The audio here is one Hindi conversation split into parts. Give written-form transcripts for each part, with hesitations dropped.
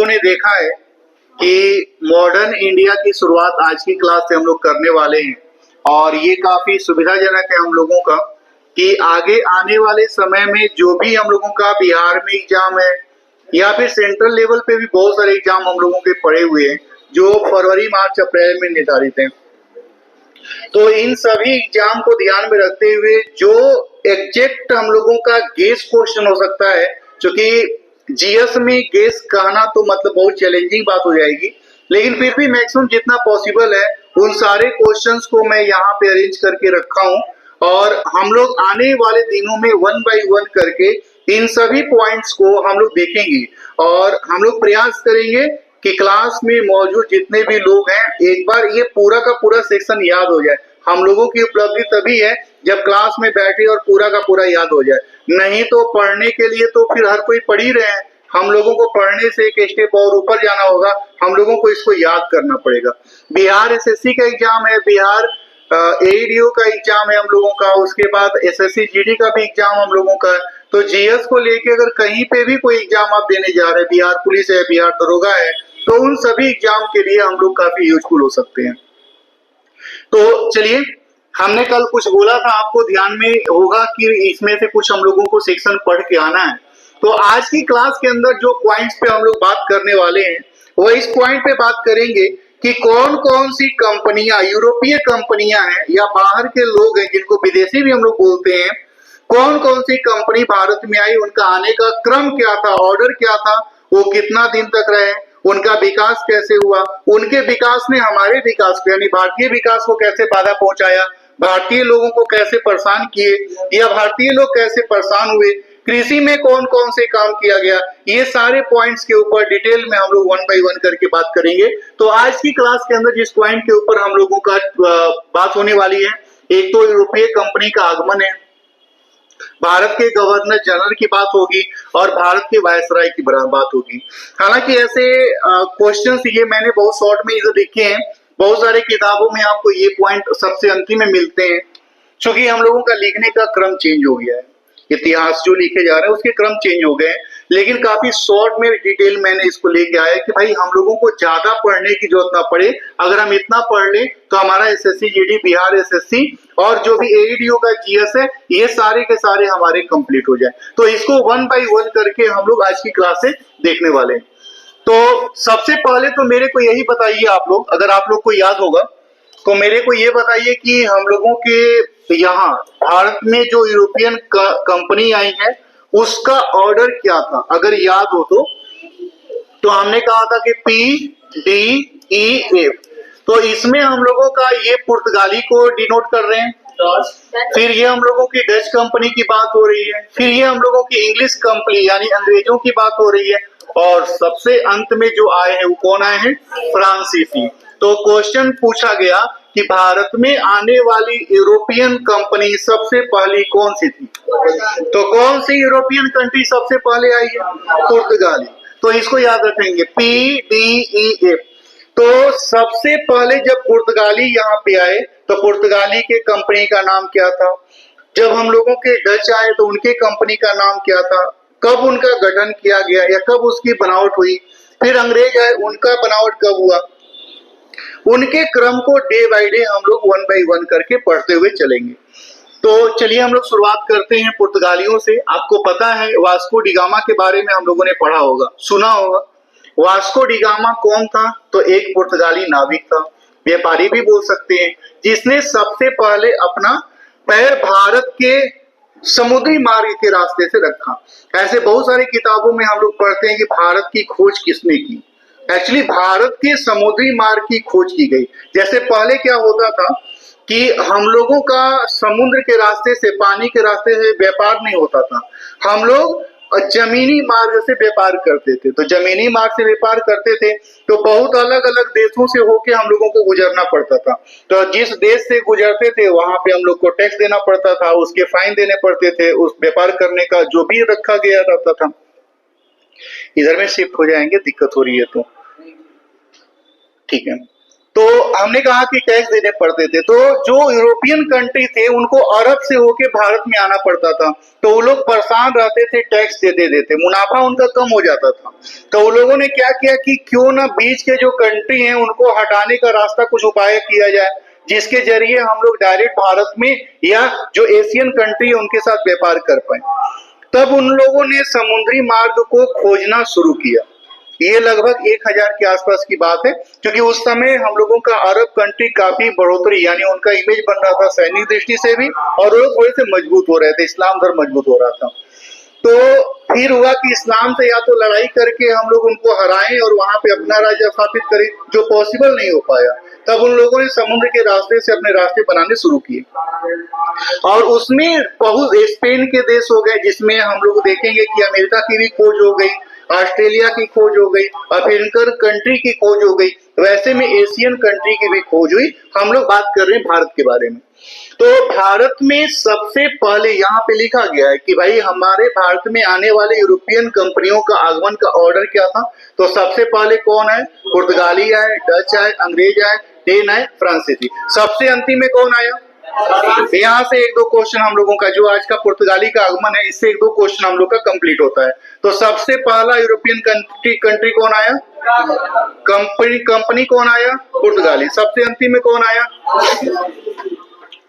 लोगों ने देखा है कि मॉडर्न इंडिया की शुरुआत आज की क्लास से हम लोग करने वाले हैं और ये काफी सुविधाजनक है हम लोगों का कि आगे आने वाले समय में जो भी हम लोगों का बिहार में एग्जाम है या फिर सेंट्रल लेवल पे भी बहुत सारे एग्जाम हम लोगों के पड़े हुए हैं जो फरवरी मार्च अप्रैल में निर्धारित हैं। तो इन सभी एग्जाम को ध्यान में रखते हुए जो एग्जैक्ट हम लोगों का गेस क्वेश्चन हो सकता है, क्योंकि जीएस में गेस कहना तो मतलब बहुत चैलेंजिंग बात हो जाएगी, लेकिन फिर भी मैक्सिमम जितना पॉसिबल है उन सारे क्वेश्चंस को मैं यहाँ पे अरेंज करके रखा हूँ और हम लोग आने वाले दिनों में वन बाय वन करके इन सभी पॉइंट्स को हम लोग देखेंगे और हम लोग प्रयास करेंगे कि क्लास में मौजूद जितने भी लोग हैं एक बार ये पूरा का पूरा सेक्शन याद हो जाए। हम लोगों की उपलब्धि तभी है जब क्लास में बैठे और पूरा का पूरा याद हो जाए, नहीं तो पढ़ने के लिए तो फिर हर कोई पढ़ ही रहे हैं। हम लोगों को पढ़ने से एक स्टेप और ऊपर जाना होगा, हम लोगों को इसको याद करना पड़ेगा। बिहार एसएससी का एग्जाम है, बिहार एईडीओ का एग्जाम है हम लोगों का, उसके बाद एसएससी जीडी का भी एग्जाम हम लोगों का है। तो जीएस को लेके अगर कहीं पे भी कोई एग्जाम आप देने जा रहे हैं, बिहार पुलिस है, बिहार दरोगा है, तो उन सभी एग्जाम के लिए हम लोग काफी यूजफुल हो सकते हैं। तो चलिए, हमने कल कुछ बोला था, आपको ध्यान में होगा कि इसमें से कुछ हम लोगों को सेक्शन पढ़ के आना है। तो आज की क्लास के अंदर जो पॉइंट्स पे हम लोग बात करने वाले हैं वो इस पॉइंट पे बात करेंगे कि कौन कौन सी कंपनियां, यूरोपीय कंपनियां हैं या बाहर के लोग हैं जिनको विदेशी भी हम लोग बोलते हैं, कौन कौन सी कंपनी भारत में आई, उनका आने का क्रम क्या था, ऑर्डर क्या था, वो कितना दिन तक रहे, उनका विकास कैसे हुआ, उनके विकास ने हमारे विकास को यानी भारतीय विकास को कैसे बाधा पहुंचाया, भारतीय लोगों को कैसे परेशान किए या भारतीय लोग कैसे परेशान हुए, कृषि में कौन कौन से काम किया गया, ये सारे पॉइंट्स के ऊपर डिटेल में हम लोग वन बाय वन करके बात करेंगे। तो आज की क्लास के अंदर जिस पॉइंट के ऊपर हम लोगों का बात होने वाली है, एक तो यूरोपीय कंपनी का आगमन है, भारत के गवर्नर जनरल की बात होगी और भारत के वायसराय की बात होगी। हालांकि ऐसे क्वेश्चंस ये मैंने बहुत शॉर्ट में इधर लिखे हैं, बहुत सारे किताबों में आपको ये पॉइंट सबसे अंतिम में मिलते हैं, क्योंकि हम लोगों का लिखने का क्रम चेंज हो गया है, इतिहास जो लिखे जा रहे हैं उसके क्रम चेंज हो गए हैं, लेकिन काफी शॉर्ट में डिटेल मैंने इसको लेके आया कि भाई हम लोगों को ज्यादा पढ़ने की जरूरत ना पड़े। अगर हम इतना पढ़ लें तो हमारा एसएससी जीडी, बिहार एसएससी और जो भी एईडीओ का जीएस है, ये सारे के सारे हमारे कंप्लीट हो जाए। तो इसको वन बाय वन करके हम लोग आज की क्लास से देखने वाले हैं। तो सबसे पहले तो मेरे को यही बताइए आप लोग, अगर आप लोग को याद होगा तो मेरे को ये बताइए कि हम लोगों के यहाँ भारत में जो यूरोपियन कंपनी आई है उसका ऑर्डर क्या था, अगर याद हो तो हमने कहा था कि PDEF, तो इसमें हम लोगों का ये पुर्तगाली को डिनोट कर रहे हैं, फिर ये हम लोगों की डच कंपनी की बात हो रही है, फिर ये हम लोगों की इंग्लिश कंपनी यानी अंग्रेजों की बात हो रही है, और सबसे अंत में जो आए हैं वो कौन आए हैं, फ्रांसीसी। तो क्वेश्चन पूछा गया कि भारत में आने वाली यूरोपियन कंपनी सबसे पहली कौन सी थी, तो कौन सी यूरोपियन कंट्री सबसे पहले आई है, पुर्तगाली। तो इसको याद रखेंगे PDEF। तो सबसे पहले जब पुर्तगाली यहाँ पे आए तो पुर्तगाली के कंपनी का नाम क्या था, जब हम लोगों के डच आए तो उनके कंपनी का नाम क्या था, कब उनका गठन किया गया या कब उसकी बनावट हुई, फिर अंग्रेज आए उनका बनावट कब हुआ, उनके क्रम को डे बाय डे हम लोग वन बाय वन करके पढ़ते हुए चलेंगे। तो चलिए हम लोग शुरुआत करते हैं पुर्तगालियों से। आपको पता है वास्को डिगामा के बारे में हम लोगों ने पढ़ा होगा, सुना होगा। वास्को डिगामा कौन था, तो एक पुर्तगाली नाविक था, व्यापारी भी बोल सकते हैं, जिसने सबसे पहले अपना पैर भारत के समुद्री मार्ग के रास्ते से रखा। ऐसे बहुत सारी किताबों में हम लोग पढ़ते हैं कि भारत की खोज किसने की, एक्चुअली भारत के समुद्री मार्ग की खोज की गई। जैसे पहले क्या होता था कि हम लोगों का समुद्र के रास्ते से, पानी के रास्ते से व्यापार नहीं होता था, हम लोग जमीनी मार्ग से व्यापार करते थे। तो जमीनी मार्ग से व्यापार करते थे तो बहुत अलग अलग देशों से होके हम लोगों को गुजरना पड़ता था। तो जिस देश से गुजरते थे वहां पे हम लोग को टैक्स देना पड़ता था, उसके फाइन देने पड़ते थे, उस व्यापार करने का जो भी रखा गया रहता था। इधर में शिफ्ट हो जाएंगे, दिक्कत हो रही है तो ठीक है। तो हमने कहा कि टैक्स देने पड़ते थे, तो जो यूरोपियन कंट्री थे उनको अरब से होके भारत में आना पड़ता था, तो वो लोग परेशान रहते थे, टैक्स देते देते मुनाफा उनका कम हो जाता था। तो वो लोगों ने क्या किया कि क्यों ना बीच के जो कंट्री हैं उनको हटाने का रास्ता कुछ उपाय किया जाए, जिसके जरिए हम लोग डायरेक्ट भारत में या जो एशियन कंट्री है उनके साथ व्यापार कर पाए। तब उन लोगों ने समुद्री मार्ग को खोजना शुरू किया। ये लगभग 1000 के आसपास की बात है, क्योंकि उस समय हम लोगों का अरब कंट्री काफी बढ़ोतरी, यानी उनका इमेज बन रहा था सैनिक दृष्टि से भी, और वो थोड़े से मजबूत हो रहे थे, इस्लाम धर्म मजबूत हो रहा था। तो फिर हुआ कि इस्लाम से या तो लड़ाई करके हम लोग उनको हराएं और वहां पे अपना राज्य स्थापित करें, जो पॉसिबल नहीं हो पाया। तब उन लोगों ने समुद्र के रास्ते से अपने रास्ते बनाने शुरू किए, और उसमें बहुत स्पेन के देश हो गए, जिसमें हम लोग देखेंगे कि अमेरिका की भी खोज हो गई, ऑस्ट्रेलिया की खोज हो गई, अफ्रीकन कंट्री की खोज हो गई, वैसे में एशियन कंट्री की भी खोज हुई। हम लोग बात कर रहे हैं भारत के बारे में। तो भारत में सबसे पहले यहाँ पे लिखा गया है कि भाई हमारे भारत में आने वाले यूरोपियन कंपनियों का आगमन का ऑर्डर क्या था। तो सबसे पहले कौन है? पुर्तगाली आए, डच आए, अंग्रेज आए, डेन आए, फ्रांसीसी। सबसे अंतिम में कौन आया? यहाँ से एक दो क्वेश्चन हम लोगों का, जो आज का पुर्तगाली का आगमन है, इससे एक दो क्वेश्चन हम लोग का कंप्लीट होता है। तो सबसे पहला यूरोपियन कंट्री कौन आया? कंपनी कौन आया? पुर्तगाली। सबसे अंतिम में कौन आया?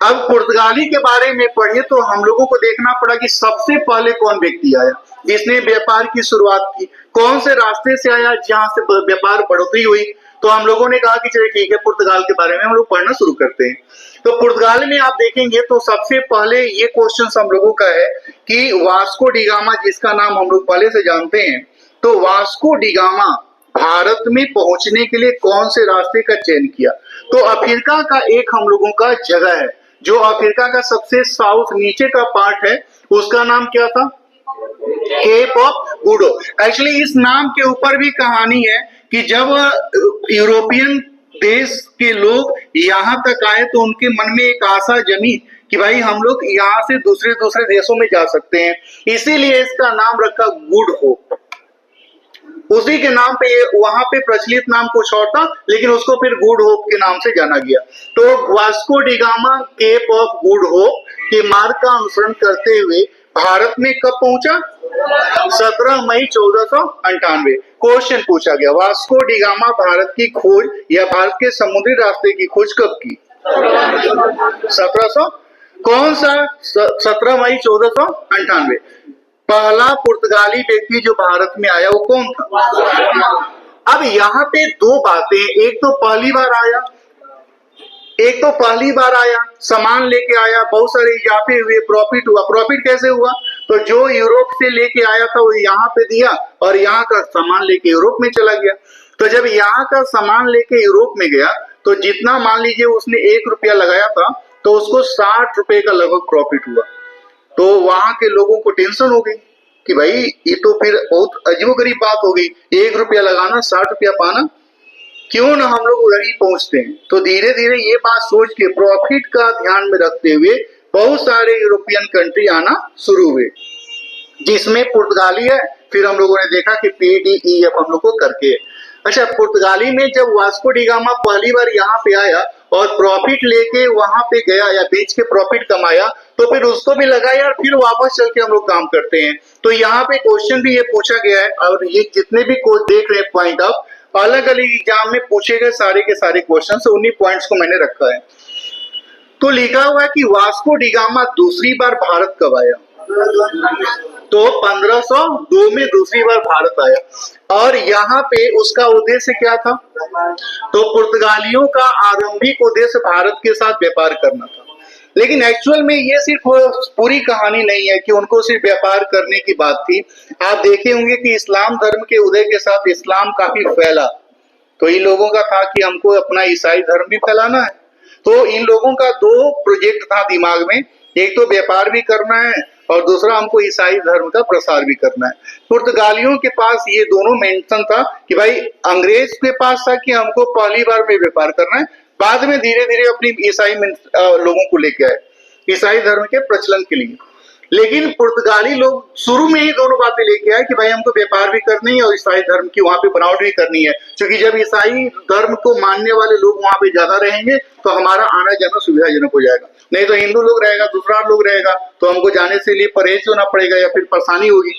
अब पुर्तगाली के बारे में पढ़े तो हम लोगों को देखना पड़ा कि सबसे पहले कौन व्यक्ति आया जिसने व्यापार की शुरुआत की, कौन से रास्ते से आया जहां से व्यापार बढ़ोतरी हुई। तो हम लोगों ने कहा कि चलिए ठीक है, पुर्तगाल के बारे में हम लोग पढ़ना शुरू करते हैं। तो पुर्तगाल में आप देखेंगे तो सबसे पहले ये क्वेश्चन हम लोगों का है कि वास्को डिगामा, जिसका नाम हम लोग पहले से जानते हैं, तो वास्को डिगामा भारत में पहुंचने के लिए कौन से रास्ते का चयन किया? तो अफ्रीका का एक हम लोगों का जगह है, जो अफ्रीका का सबसे साउथ नीचे का पार्ट है, उसका नाम क्या था? Cape of Gudi. एक्चुअली इस नाम के ऊपर भी कहानी है कि जब यूरोपियन देश के लोग यहाँ तक आए तो उनके मन में एक आशा जमी कि भाई हम लोग यहाँ से दूसरे दूसरे देशों में जा सकते हैं, इसीलिए इसका नाम रखा गुड होप। उसी के नाम पे, वहां पे प्रचलित नाम कुछ और था, लेकिन उसको फिर गुड होप के नाम से जाना गया। तो Vasco da Gama Cape of Good Hope के मार्ग का अनुसरण करते हुए भारत में कब पहुंचा? 17 मई 1498। क्वेश्चन पूछा गया, वास्को डिगामा भारत की खोज या भारत के समुद्री रास्ते की खोज कब की? 1700। कौन सा? 17 मई 1498। पहला पुर्तगाली व्यक्ति जो भारत में आया वो कौन था? अब यहाँ पे दो बातें, एक तो पहली बार आया, सामान लेके आया, बहुत सारे इजाफे हुए, प्रॉफिट हुआ। प्रॉफिट कैसे हुआ? तो जो यूरोप से लेके आया था वो यहाँ पे दिया और यहाँ का सामान लेके यूरोप में चला गया। तो जब यहाँ का सामान लेके यूरोप में गया तो जितना मान लीजिए उसने 1 रुपया लगाया था, तो उसको 60 रुपए का लगभग प्रॉफिट हुआ। तो वहां के लोगों को टेंशन हो गई कि भाई ये तो फिर बहुत अजीबोगरीब बात हो गई, 1 रुपया लगाना 60 रुपया पाना, क्यों ना हम लोग उधर ही पहुंचते हैं। तो धीरे धीरे ये बात सोच के प्रॉफिट का ध्यान में रखते हुए बहुत सारे यूरोपियन कंट्री आना शुरू हुए, जिसमें पुर्तगाली है। फिर हम लोगों ने देखा कि PDEF हम लोग को करके, अच्छा, पुर्तगाली में जब वास्को डिगामा पहली बार यहाँ पे आया और प्रॉफिट लेके वहां पे गया या बेच के प्रॉफिट कमाया, तो फिर उसको भी लगा यार फिर वापस चल के हम लोग काम करते हैं। तो यहाँ पे क्वेश्चन भी ये पूछा गया है, और ये जितने भी देख रहे हैं पॉइंट ऑफ अलग अलग एग्जाम में पूछे गए सारे के सारे क्वेश्चन, से उन्हीं पॉइंट्स को मैंने रखा है। तो लिखा हुआ है कि वास्को डिगामा दूसरी बार भारत कब आया? तो 1502 में दूसरी बार भारत आया। और यहाँ पे उसका उद्देश्य क्या था? तो पुर्तगालियों का आरंभिक उद्देश्य भारत के साथ व्यापार करना था, लेकिन एक्चुअल में ये सिर्फ पूरी कहानी नहीं है कि उनको सिर्फ व्यापार करने की बात थी। आप देखे होंगे कि इस्लाम धर्म के उदय के साथ इस्लाम काफी फैला, तो इन लोगों का था कि हमको अपना ईसाई धर्म भी फैलाना है। तो इन लोगों का 2 प्रोजेक्ट था दिमाग में, एक तो व्यापार भी करना है और दूसरा हमको ईसाई धर्म का प्रसार भी करना है। पुर्तगालियों के पास ये दोनों मेंशन था कि भाई अंग्रेज के पास था कि हमको पहली बार में व्यापार करना है, बाद में धीरे धीरे अपनी ईसाई लोगों को लेके आए ईसाई धर्म के प्रचलन के लिए। लेकिन पुर्तगाली लोग शुरू में ही दोनों बातें लेके आए कि भाई हमको व्यापार भी करनी है और ईसाई धर्म की वहां पे बनावट भी करनी है, क्योंकि जब ईसाई धर्म को मानने वाले लोग वहां पे ज्यादा रहेंगे तो हमारा आना जाना सुविधाजनक हो जाएगा। नहीं तो हिंदू लोग रहेगा, दूसरा लोग रहेगा तो हमको जाने से लिए परहेज होना पड़ेगा या फिर परेशानी होगी।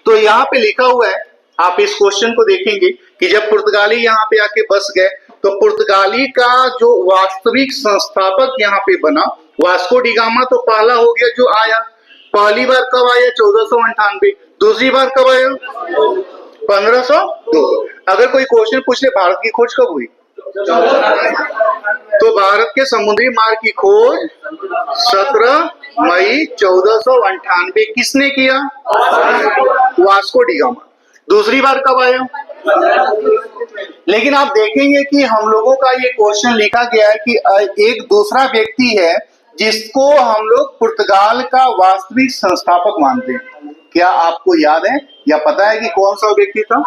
तो यहाँ पे लिखा हुआ है, आप इस क्वेश्चन को देखेंगे कि जब पुर्तगाली यहाँ पे आके बस गए तो पुर्तगाली का जो वास्तविक संस्थापक यहाँ पे बना वास्को डी गामा तो पहला हो गया जो आया। पहली बार कब आया? 1498। दूसरी बार कब आया? 1502। अगर कोई क्वेश्चन पूछ ले भारत की खोज कब हुई, तो भारत के समुद्री मार्ग की खोज 17 मई 1498 किसने किया? Vasco D gamma. दूसरी बार कब आया? लेकिन आप देखेंगे कि हम लोगों का ये क्वेश्चन लिखा गया है कि एक दूसरा व्यक्ति है जिसको हम लोग पुर्तगाल का वास्तविक संस्थापक मानते हैं। क्या आपको याद है या पता है कि कौन सा व्यक्ति था?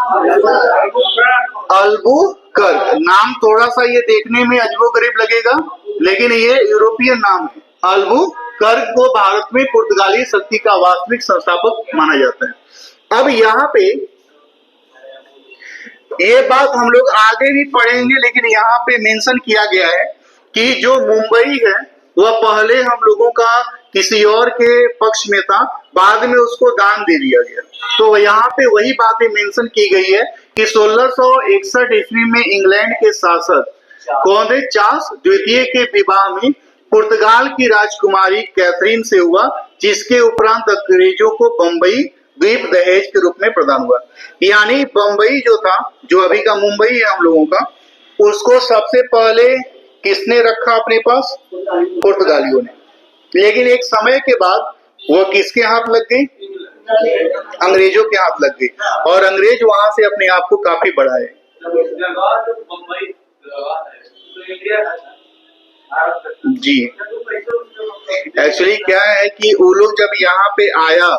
अल्बुकर्क। नाम थोड़ा सा ये देखने में अजबो-गरीब लगेगा, लेकिन ये यूरोपियन नाम है। अल्बुकर्क को भारत में पुर्तगाली शक्ति का वास्तविक संस्थापक माना जाता है। अब यहाँ पे ये बात हम लोग आगे भी पढ़ेंगे, लेकिन यहाँ पे मेंशन किया गया है कि जो मुंबई है वह पहले हम लोगों का किसी और के पक्ष में था, बाद में उसको दान दे दिया गया। तो यहाँ पे वही बातें मेंशन की गई है कि 1661 ईस्वी में इंग्लैंड के शासक कौन थे? चार्ल्स द्वितीय के विवाह में पुर्तगाल की राजकुमारी कैथरीन से हुआ, जिसके उपरांत अंग्रेजों को बंबई द्वीप दहेज के रूप में प्रदान हुआ। यानी बंबई जो था, जो अभी का मुंबई है हम लोगों का, उसको सबसे पहले किसने रखा अपने पास? पुर्तगालियों ने। लेकिन एक समय के बाद वो किसके हाथ लग गई? अंग्रेजों के हाथ लग गई, और अंग्रेज वहां से अपने आप को काफी बढ़ाए। जी, एक्चुअली क्या है कि वो लोग जब यहाँ पे आया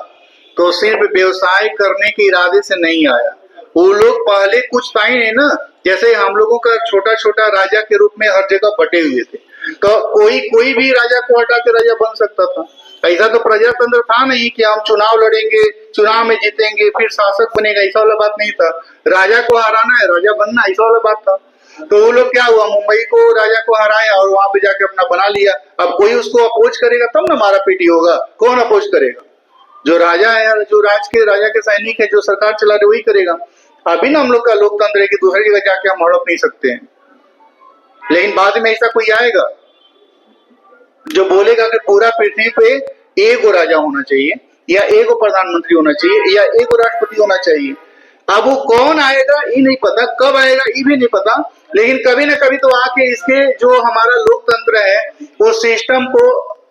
तो सिर्फ व्यवसाय करने के इरादे से नहीं आया। वो लोग पहले कुछ टाइम है ना, जैसे हम लोगों का छोटा छोटा राजा के रूप में हर जगह बटे हुए थे, तो कोई भी राजा को हटा के राजा बन सकता था। ऐसा तो प्रजातंत्र था नहीं कि हम चुनाव लड़ेंगे, चुनाव में जीतेंगे, फिर शासक बनेगा, ऐसा वाला बात नहीं था। राजा को हराना है, राजा बनना, ऐसा वाला बात था। तो वो लोग क्या हुआ, मुंबई को राजा को हराए और वहां पे जाके अपना बना लिया। अब कोई उसको अपोज करेगा तब ना मारा पीटी होगा। कौन अपोज करेगा? जो राजा है, जो राजा के सैनिक है, जो सरकार चला रहे वही करेगा। अभी ना हम लोग का लोकतंत्र है कि दूसरी जगह जाके हम हड़प नहीं सकते हैं, लेकिन बाद में ऐसा कोई आएगा जो बोलेगा कि पूरा पृथ्वी पे एक राजा होना चाहिए, या एक प्रधानमंत्री होना चाहिए, या एक राष्ट्रपति होना चाहिए। अब वो कौन आएगा ये नहीं पता, कब आएगा ये भी नहीं पता, लेकिन कभी ना कभी तो आके इसके जो हमारा लोकतंत्र है वो सिस्टम को,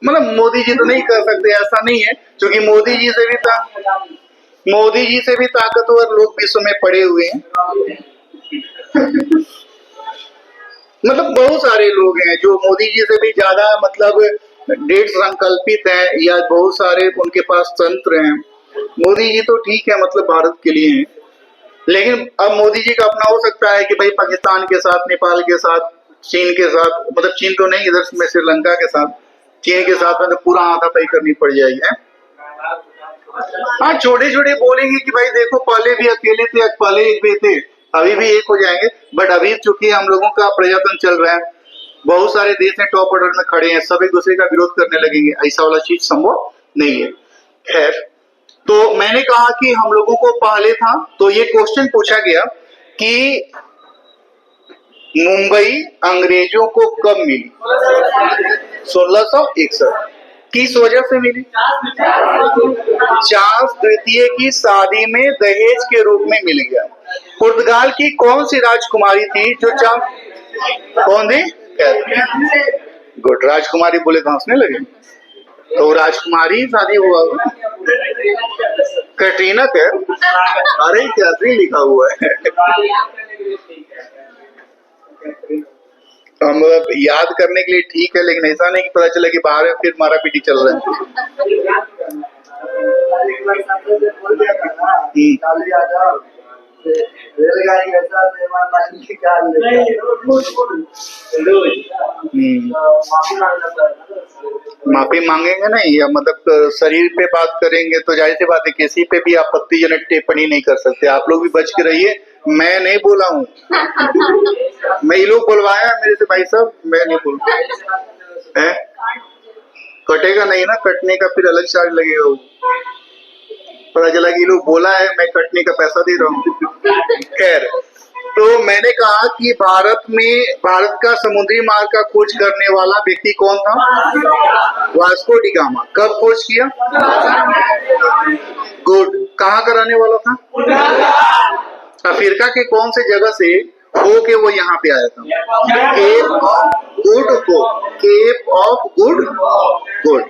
मतलब मोदी जी तो नहीं कर सकते, ऐसा नहीं है, क्योंकि मोदी जी से भी ताकतवर लोग विश्व में पड़े हुए हैं। मतलब बहुत सारे लोग हैं जो मोदी जी से भी ज्यादा मतलब दृढ़ संकल्पित हैं, या बहुत सारे उनके पास तंत्र हैं। मोदी जी तो ठीक है, मतलब भारत के लिए हैं, लेकिन अब मोदी जी का अपना हो सकता है कि भाई पाकिस्तान के साथ, नेपाल के साथ, चीन के साथ, मतलब चीन तो नहीं, इधर में श्रीलंका के साथ, चीन के साथ में तो पूरा हाथापाई करनी पड़ जाएगी है। हाँ, छोटे छोटे बोलेंगे कि भाई देखो पहले भी अकेले थे, पहले एक भी थे, अभी भी एक हो जाएंगे। बट अभी चूंकि हम लोगों का प्रजातंत्र चल रहा है, बहुत सारे देश में टॉप ऑर्डर में खड़े हैं, सब एक दूसरे का विरोध करने लगेंगे, ऐसा वाला चीज संभव नहीं है। खैर, तो मैंने कहा कि हम लोगों को पहले था, तो ये क्वेश्चन पूछा गया कि मुंबई अंग्रेजों को कब मिली? 1661। किस वजह से मिली? चार्ल्स द्वितीय की शादी में दहेज के रूप में मिल गया। पुर्तगाल की कौन सी राजकुमारी थी जो कौन थी? गुड, राजकुमारी बोले तो हंसने लगे, तो राजकुमारी शादी हुआ। कैटरीना कैफ? अरे कैथरीन लिखा हुआ है। हम याद करने के लिए ठीक है, लेकिन ऐसा नहीं कि पता चला कि बाहर में फिर मारा पीटी चल रहा है। माफी मांगेंगे नहीं, या मतलब शरीर पे बात करेंगे तो जाहिर सी बात है किसी पे भी आपत्तिजनक टिप्पणी नहीं कर सकते। आप लोग भी बच के रहिए, मैं नहीं बोला हूँ। मैं ये लोग बुलवाया मेरे से, भाई साहब मैं नहीं बोल है। कटेगा नहीं ना, कटने का फिर अलग चार्ज लगेगा। वो पता चला कि ये लोग बोला है, मैं कटने का पैसा दे रहा हूँ। खैर, तो मैंने कहा कि भारत का समुद्री मार्ग का खोज करने वाला व्यक्ति कौन था? Vasco D gamma. कब खोज किया? गुड। कहाँ का रहने वाला था? अफ्रीका के कौन से जगह से हो के वो यहाँ पे आया था? Cape of Good Hope. Cape of Good Good.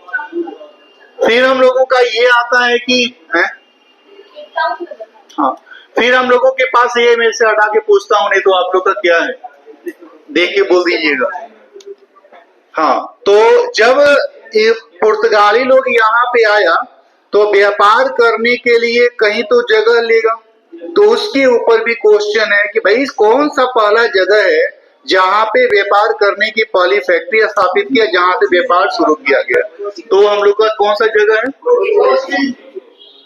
फिर हम लोगों का ये आता है कि हाँ, फिर हम लोगों के पास ये, मेरे से हटा के पूछता हूं, नहीं तो आप लोग का क्या है, देख के बोल दीजिएगा। हाँ, तो जब पुर्तगाली लोग यहाँ पे आया तो व्यापार करने के लिए कहीं तो जगह लेगा, तो उसके ऊपर भी क्वेश्चन है कि भाई कौन सा पहला जगह है जहाँ पे व्यापार करने की पहली फैक्ट्री स्थापित किया, जहाँ से व्यापार शुरू किया गया। तो हम लोग का कौन सा जगह है?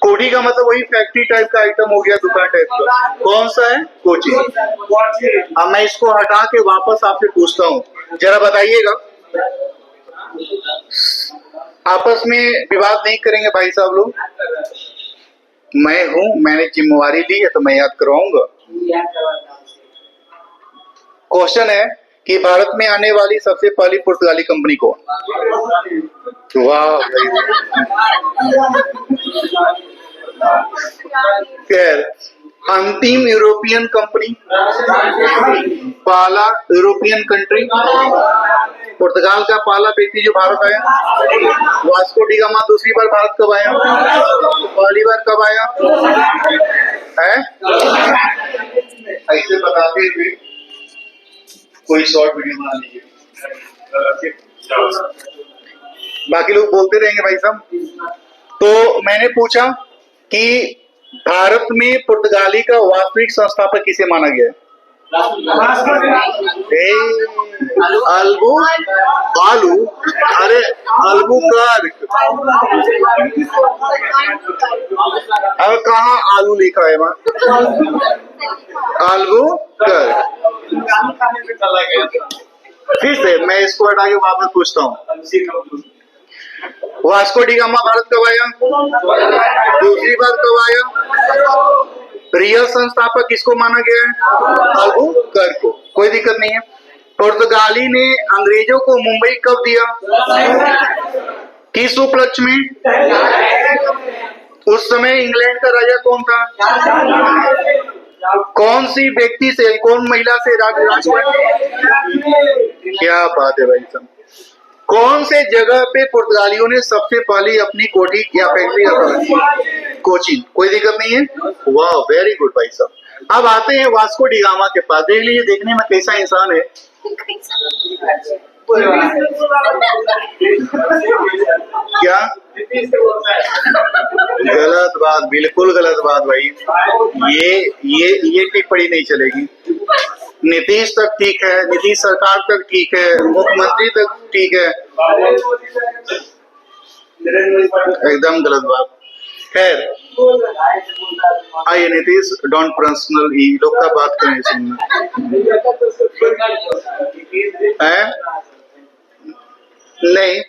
कोठी का मतलब वही फैक्ट्री टाइप का आइटम हो गया, दुकान टाइप का। कौन सा है? कोची। अब मैं इसको हटा के वापस आपसे पूछता हूँ, जरा बताइएगा। आपस में विवाद नहीं करेंगे भाई साहब लोग। मैं हूँ, मैंने जिम्मेवारी ली है तो मैं याद करवाऊंगा। क्वेश्चन है कि भारत में आने वाली सबसे पहली पुर्तगाली कंपनी कौन? वाह, खैर, अंतिम यूरोपियन कंपनी, पहला यूरोपियन कंट्री, पुर्तगाल का पहला व्यक्ति जो भारत आया, वास्को डी गामा दूसरी बार भारत कब आया? पहली बार कब आया है? ऐसे बताते हुए कोई शॉर्ट वीडियो बना लीजिए, बाकी लोग बोलते रहेंगे भाई साहब। तो मैंने पूछा कि भारत में पुर्तगाली का वास्तविक संस्थापक किसे माना गया है? अल्बू आलू, अरे अल्बुकर्क। अब कहाँ आलू लिखा है वहां? अल्बुकर्क। फिर से मैं इसको हटा के वापस पूछता हूँ, वास्को डी गामा भारत कब आया? दूसरी बार कब आया? रियल संस्थापक किसको माना गया है? अल्बुकर्क को। कोई दिक्कत नहीं है। पुर्तगाली ने अंग्रेजों को मुंबई कब दिया? किस उपलक्ष्य में? उस समय इंग्लैंड का राजा कौन था? कौन सी व्यक्ति से, कौन महिला से राजकुमार? क्या बात है भाई साहब। कौन से जगह पे पुर्तगालियों ने सबसे पहले अपनी कोठी या फैक्ट्री की? कोचीन। कोई दिक्कत नहीं है। वाह, वेरी गुड भाई साहब। अब आते हैं वास्को डी गामा के पास। देख लीजिए देखने में कैसा इंसान है। क्या गलत बात, बिल्कुल गलत बात भाई। ये टिप्पणी नहीं चलेगी। नीतीश तक ठीक है, नीतीश सरकार तक ठीक है, मुख्यमंत्री तक ठीक है, एकदम गलत बात। खैर, आइए नीतीश, डोंट पर्सनल, ये लोग का बात करें इसमें है नहीं।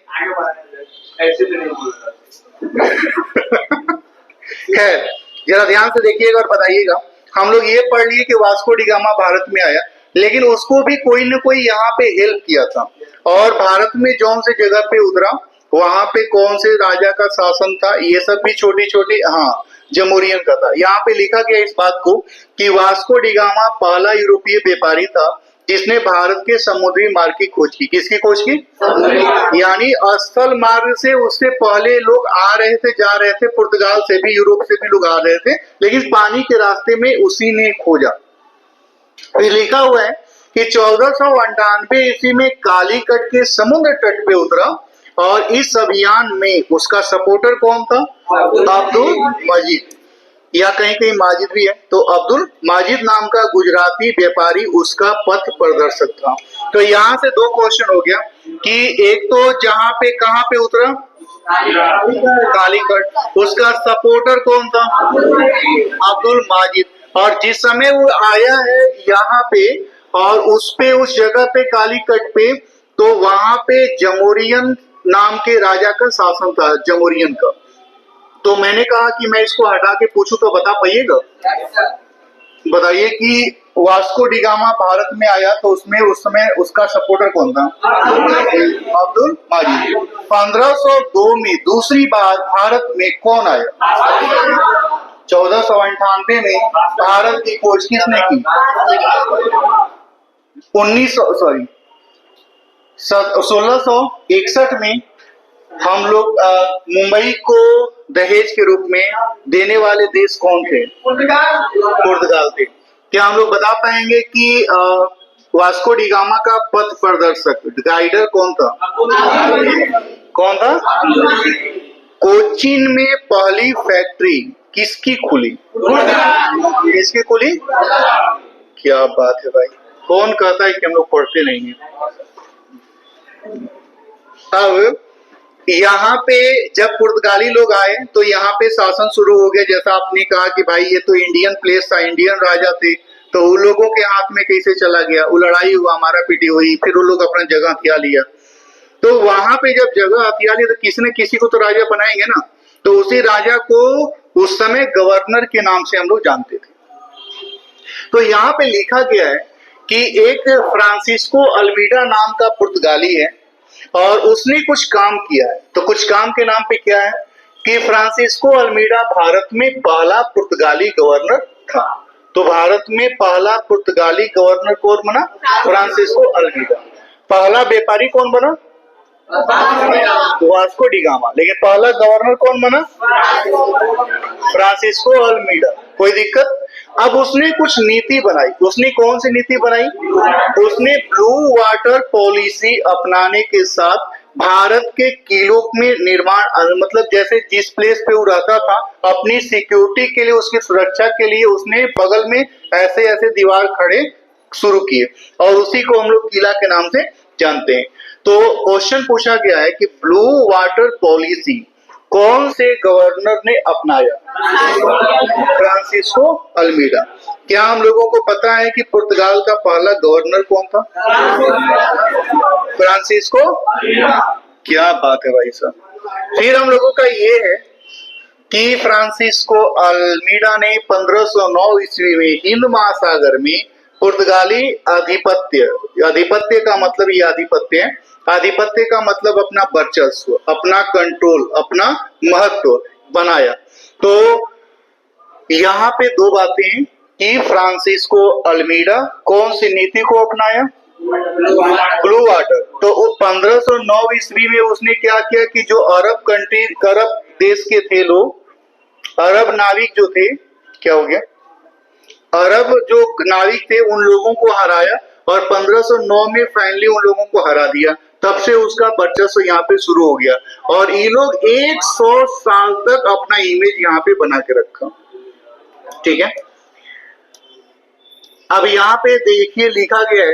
खैर, जरा ध्यान से देखिएगा और बताइएगा। हम लोग ये पढ़ लिए कि वास्को डी गामा भारत में आया, लेकिन उसको भी कोई न कोई यहाँ पे हेल्प किया था। और भारत में जौन से जगह पे उतरा वहां पे कौन से राजा का शासन था, ये सब भी छोटी छोटी, हाँ, जमहूरियन का था। यहाँ पे लिखा गया इस बात को कि वास्को डी गामा पहला यूरोपीय व्यापारी था जिसने भारत के समुद्री मार्ग की खोज की। किसकी खोज की? यानी स्थल मार्ग से उससे पहले लोग आ रहे थे, जा रहे थे, पुर्तगाल से भी, यूरोप से भी लोग आ रहे थे, लेकिन पानी के रास्ते में उसी ने खोजा। फिर लिखा हुआ है कि 1498 ईस्वी में कालीकट के समुद्र तट पे उतरा और इस अभियान में उसका सपोर्टर कौन था? अब्दुल मजीद, या कहीं कहीं माजिद भी है। तो अब्दुल माजिद नाम का गुजराती व्यापारी उसका पथ प्रदर्शक था। तो यहाँ से दो क्वेश्चन हो गया कि एक तो जहाँ पे कहाँ पे उतरा कालीकट, उसका सपोर्टर कौन था अब्दुल माजिद, और जिस समय वो आया है यहाँ पे और उस पे उस जगह पे कालीकट पे, तो वहां पे जमोरियन नाम के राजा का शासन था, जमोरियन का। तो मैंने कहा कि मैं इसको हटा के पूछूं तो बता पाइएगा? बताइए कि वास्को डी गामा भारत में आया तो उसमें उस समय उसका सपोर्टर कौन था अब्दुल माजिद। 1502 में दूसरी बार भारत में कौन आया? 1498 में भारत की खोज किसने की? 1661 में हम लोग मुंबई को दहेज के रूप में देने वाले देश कौन थे? पुर्तगाल थे। क्या हम लोग बता पाएंगे कि वास्को डी गामा का पथ प्रदर्शक गाइडर कौन था? कौन था? कोचीन में पहली फैक्ट्री किसकी खुली? किसकी खुली? क्या बात है भाई, कौन कहता है कि हम लोग पढ़ते नहीं हैं? अब यहाँ पे जब पुर्तगाली लोग आए तो यहाँ पे शासन शुरू हो गया, जैसा आपने कहा कि भाई ये तो इंडियन प्लेस था, इंडियन राजा थे, तो उन लोगों के हाथ में कैसे चला गया? वो लड़ाई हुआ, मारा पीटी हुई, फिर वो लोग अपना जगह हथिया लिया। तो वहां पे जब जगह हथिया लिया तो किसी न किसी को तो राजा बनाएंगे ना, तो उसी राजा को उस समय गवर्नर के नाम से हम लोग जानते थे। तो यहाँ पे लिखा गया है कि एक फ्रांसिस्को अल्मीडा नाम का पुर्तगाली है और उसने कुछ काम किया है। तो कुछ काम के नाम पे क्या है कि फ्रांसिस्को अल्मीडा भारत में पहला पुर्तगाली गवर्नर था। तो भारत में पहला पुर्तगाली गवर्नर कौन बना? Francisco Almeida. पहला व्यापारी कौन बना? Vasco D gamma. लेकिन पहला गवर्नर कौन बना? Francisco Almeida. कोई दिक्कत? अब उसने कुछ नीति बनाई। उसने कौन सी नीति बनाई? उसने ब्लू वाटर पॉलिसी अपनाने के साथ भारत के किलों में निर्माण, मतलब जैसे जिस प्लेस पे वो रहता था, अपनी सिक्योरिटी के लिए, उसकी सुरक्षा के लिए उसने बगल में ऐसे ऐसे दीवार खड़े शुरू किए और उसी को हम लोग किला के नाम से जानते हैं। तो क्वेश्चन पूछा गया है कि ब्लू वाटर पॉलिसी कौन से गवर्नर ने अपनाया? Francisco Almeida. क्या हम लोगों को पता है कि पुर्तगाल का पहला गवर्नर कौन था? फ्रांसिस्को। क्या बात है भाई साहब। फिर हम लोगों का ये है कि फ्रांसिस्को अल्मीडा ने 1509 ईस्वी में हिंद महासागर में पुर्तगाली आधिपत्य, आधिपत्य का मतलब ये आधिपत्य है, आधिपत्य का मतलब अपना वर्चस्व, अपना कंट्रोल, अपना महत्व बनाया। तो यहाँ पे दो बातें हैं कि फ्रांसिस्को अल्मीडा कौन सी नीति को अपनाया? Blue water. तो 1509 ईस्वी में उसने क्या किया कि जो अरब कंट्री, अरब देश के थे लोग, अरब नाविक जो थे, क्या हो गया, अरब जो नाविक थे उन लोगों को हराया और 1509 में फाइनली उन लोगों को हरा दिया। तब से उसका वर्चस्व यहाँ पे शुरू हो गया और ये लोग 100 साल तक अपना इमेज यहाँ पे बना के रखा। ठीक है। अब यहाँ पे देखिए लिखा गया है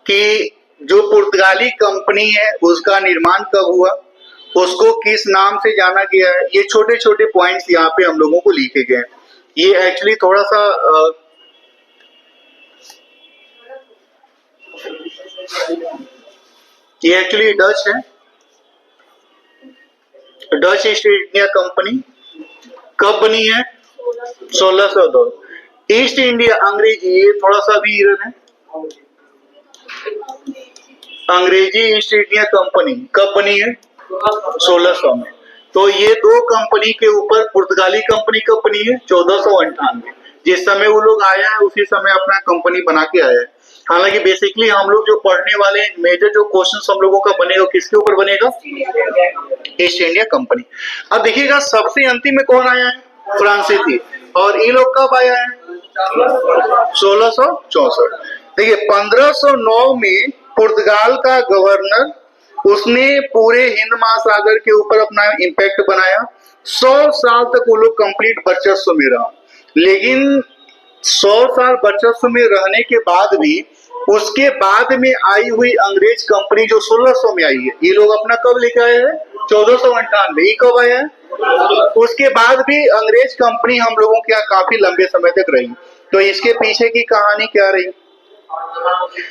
कि जो पुर्तगाली कंपनी है उसका निर्माण कब हुआ, उसको किस नाम से जाना गया है। ये छोटे छोटे पॉइंट्स यहाँ पे हम लोगों को लिखे गए हैं। ये एक्चुअली थोड़ा सा ये एक्चुअली डच है, डच ईस्ट इंडिया कंपनी कब बनी है? 1602। ईस्ट इंडिया अंग्रेजी, ये थोड़ा सा भी इधर है, अंग्रेजी ईस्ट इंडिया कंपनी कब बनी है? 1600 में। तो ये दो कंपनी के ऊपर पुर्तगाली कंपनी कब बनी है? 1498। जिस समय वो लोग आया है उसी समय अपना कंपनी बना के आया है। हालांकि बेसिकली हम लोग जो पढ़ने वाले मेजर जो क्वेश्चन हम लोगों का बनेगा किसके ऊपर बनेगा? East India company. अब देखिएगा सबसे अंतिम में कौन आया है? फ्रांसीसी। और ये लोग कब आया है? 1664। देखिए 1509 में पुर्तगाल का गवर्नर, उसने पूरे हिंद महासागर के ऊपर अपना इम्पैक्ट बनाया। 100 साल तक वो लोग कंप्लीट वर्चस्व में रहा। लेकिन 100 साल वर्चस्व में रहने के बाद भी उसके बाद में आई हुई अंग्रेज कंपनी जो 1600 में आई है, ये लोग अपना कब लेके आए हैं? 1498। ये कब आया है? उसके बाद भी अंग्रेज कंपनी हम लोगों के यहाँ काफी लंबे समय तक रही। तो इसके पीछे की कहानी क्या रही?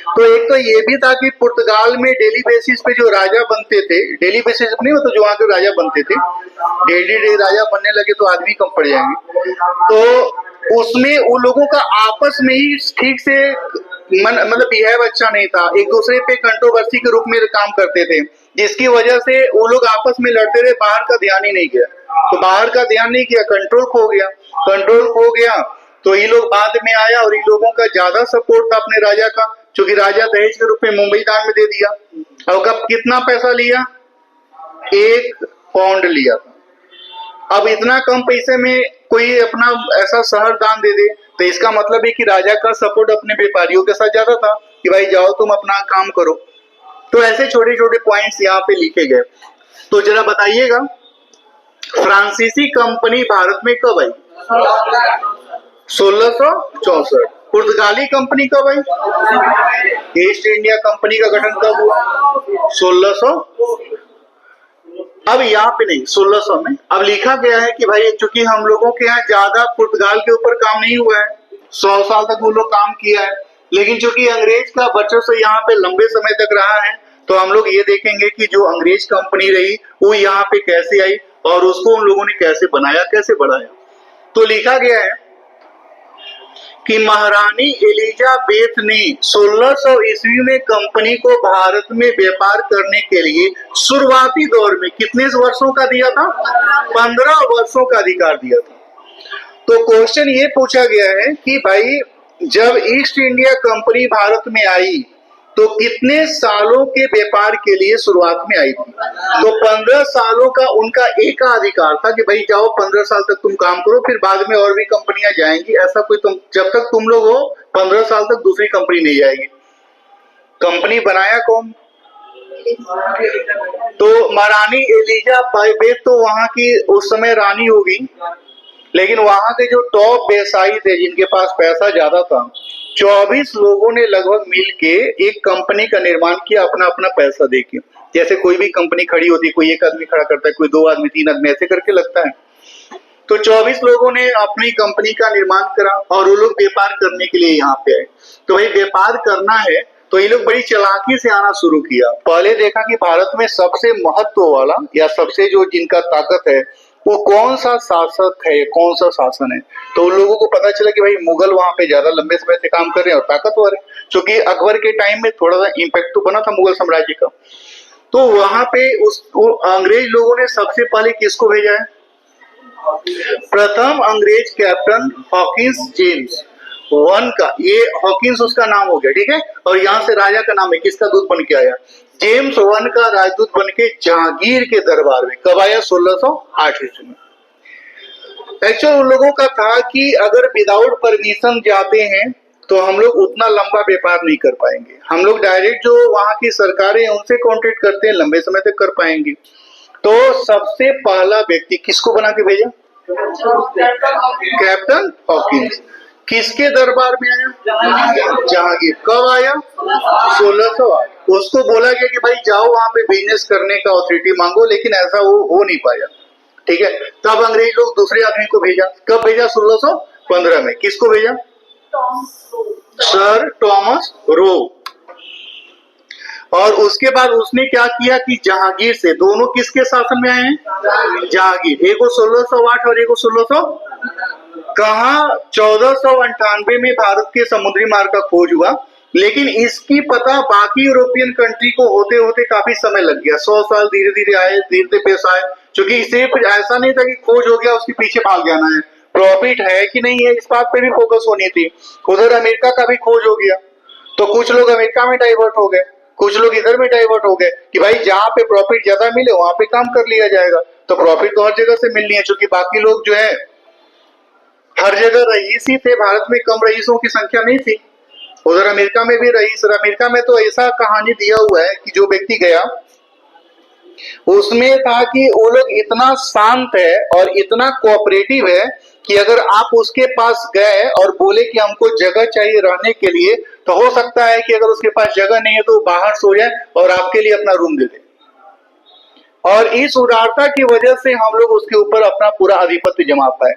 तो एक तो ये भी था कि पुर्तगाल में डेली बेसिस पे जो राजा बनते थे, डेली बेसिस नहीं मतलब जो वहां के राजा बनते थे, डेली डे राजा बनने लगे तो आदमी कम पड़ जाएंगे, तो उसमें उन लोगों का आपस में ही ठीक से मतलब बिहेव अच्छा नहीं था, एक दूसरे पे कंट्रोवर्सी के रूप में काम करते थे, जिसकी वजह से वो लोग आपस में लड़ते रहे, बाहर का ध्यान ही नहीं किया। तो बाहर का ध्यान नहीं किया, कंट्रोल खो गया, कंट्रोल खो गया। तो ये लोग बाद में आया और इन लोगों का ज्यादा सपोर्ट था अपने राजा का, क्योंकि राजा दहेज के रूप में मुंबई दान में दे दिया। और कब कितना पैसा लिया? 1 पाउंड लिया था। अब इतना कम पैसे में कोई अपना ऐसा शहर दान दे दे, तो इसका मतलब है कि राजा का सपोर्ट अपने व्यापारियों के साथ ज्यादा था कि भाई जाओ तुम अपना काम करो। तो ऐसे छोटे छोटे पॉइंट्स यहाँ पे लिखे गए। तो जरा बताइएगा, फ्रांसीसी कंपनी भारत में कब आई? 1664। पुर्तगाली कंपनी कब आई? ईस्ट इंडिया कंपनी का गठन कब हुआ? 1600। अब यहाँ पे नहीं, 1600 में अब लिखा गया है कि भाई चूंकि हम लोगों के यहाँ ज्यादा पुर्तगाल के ऊपर काम नहीं हुआ है, 100 साल तक वो लोग काम किया है, लेकिन चूंकि अंग्रेज का वर्चस्व यहाँ पे लंबे समय तक रहा है, तो हम लोग ये देखेंगे कि जो अंग्रेज कंपनी रही वो यहाँ पे कैसे आई और उसको उन लोगों ने कैसे बनाया, कैसे बढ़ाया। तो लिखा गया है कि महारानी एलिजाबेथ ने 1600 ईस्वी में कंपनी को भारत में व्यापार करने के लिए शुरुआती दौर में कितने वर्षों का दिया था? 15 वर्षों का अधिकार दिया था। तो क्वेश्चन ये पूछा गया है कि भाई जब ईस्ट इंडिया कंपनी भारत में आई तो कितने सालों के व्यापार के लिए शुरुआत में आई थी? तो 15 सालों का उनका एकाधिकार था कि भाई जाओ 15 साल तक तुम काम करो, फिर बाद में और भी कंपनियां जाएंगी। ऐसा कोई तुम जब तक तुम लोग हो 15 साल तक दूसरी कंपनी नहीं जाएगी। कंपनी बनाया कौन? तो महारानी एलिजाबेथ तो वहां की उस समय रानी होगी, लेकिन वहां के जो टॉप व्यवसायी थे जिनके पास पैसा ज्यादा था, 24 लोगों ने लगभग मिलके एक कंपनी का निर्माण किया अपना अपना पैसा देके। जैसे कोई भी कंपनी खड़ी होती है, कोई एक आदमी खड़ा करता है, कोई 2 आदमी 3 आदमी ऐसे करके लगता है। तो 24 लोगों ने अपनी कंपनी का निर्माण करा और वो लोग व्यापार करने के लिए यहाँ पे आए। तो भाई व्यापार करना है तो ये लोग बड़ी चालाकी से आना शुरू किया। पहले देखा कि भारत में सबसे महत्व वाला या सबसे जो जिनका ताकत है वो कौन सा शासक है, कौन सा शासन है। तो उन लोगों को पता चला कि भाई मुगल वहां पे ज्यादा लंबे समय से काम कर रहे हैं और ताकतवर है, क्योंकि अकबर के टाइम में थोड़ा सा इम्पैक्ट तो बना था मुगल साम्राज्य का। तो वहां पे अंग्रेज लोगों ने सबसे पहले किसको भेजा है? प्रथम अंग्रेज कैप्टन हॉकिंस जेम्स वन का, ये हॉकिंस उसका नाम हो गया, ठीक है। और यहाँ से राजा का नाम है, किसका दूत बन के आया? जेम्स वन का राजदूत बन के जहांगीर के दरबार में। कब आया? 1608 ईस्वी में। एक्चुअल उन लोगों का था कि अगर विदाउट परमिशन जाते हैं तो हम लोग उतना लंबा व्यापार नहीं कर पाएंगे, हम लोग डायरेक्ट जो वहां की सरकारें हैं उनसे कॉन्टेक्ट करते हैं, लंबे समय तक कर पाएंगे। तो सबसे पहला व्यक्ति किसको बना के भेजा? Captain Hawkins. किसके दरबार में आया? जहांगीर। कब आया? 1608। उसको बोला गया कि भाई जाओ वहां पे बिजनेस करने का ऑथोरिटी मांगो, लेकिन ऐसा वो हो नहीं पाया, ठीक है। तब अंग्रेज लोग दूसरे आदमी को भेजा। कब भेजा? 1615 में। किसको भेजा? Sir Thomas Roe. और उसके बाद उसने क्या किया कि जहांगीर से, दोनों किसके शासन में आए हैं? जहांगीर। एक 1608 और एक 1600 कहा 1498 में भारत के समुद्री मार्ग का खोज हुआ, लेकिन इसकी पता बाकी यूरोपियन कंट्री को होते होते काफी समय लग गया। 100 साल धीरे धीरे आए, धीरे धीरे पेश आए, क्योंकि सिर्फ ऐसा नहीं था कि खोज हो गया उसके पीछे भाग जाना है, प्रॉफिट है कि नहीं है इस बात पे भी फोकस होनी थी। उधर अमेरिका का भी खोज हो गया तो कुछ लोग अमेरिका में डाइवर्ट हो गए, कुछ लोग इधर में डाइवर्ट हो गए कि भाई जहाँ पे प्रॉफिट ज्यादा मिले वहां पे काम कर लिया जाएगा। तो प्रॉफिट तो हर जगह से मिलनी है, क्योंकि बाकी लोग जो है हर जगह रईस ही थे, भारत में कम रईसों की संख्या नहीं थी। उधर अमेरिका में भी रईस, और अमेरिका में तो ऐसा कहानी दिया हुआ है कि जो व्यक्ति गया उसमें था कि वो लोग इतना शांत है और इतना कोऑपरेटिव है कि अगर आप उसके पास गए और बोले कि हमको जगह चाहिए रहने के लिए, तो हो सकता है कि अगर उसके पास जगह नहीं है तो बाहर सो जाए और आपके लिए अपना रूम दे दे। और इस उदारता की वजह से हम लोग उसके ऊपर अपना पूरा आधिपत्य जमा पाए।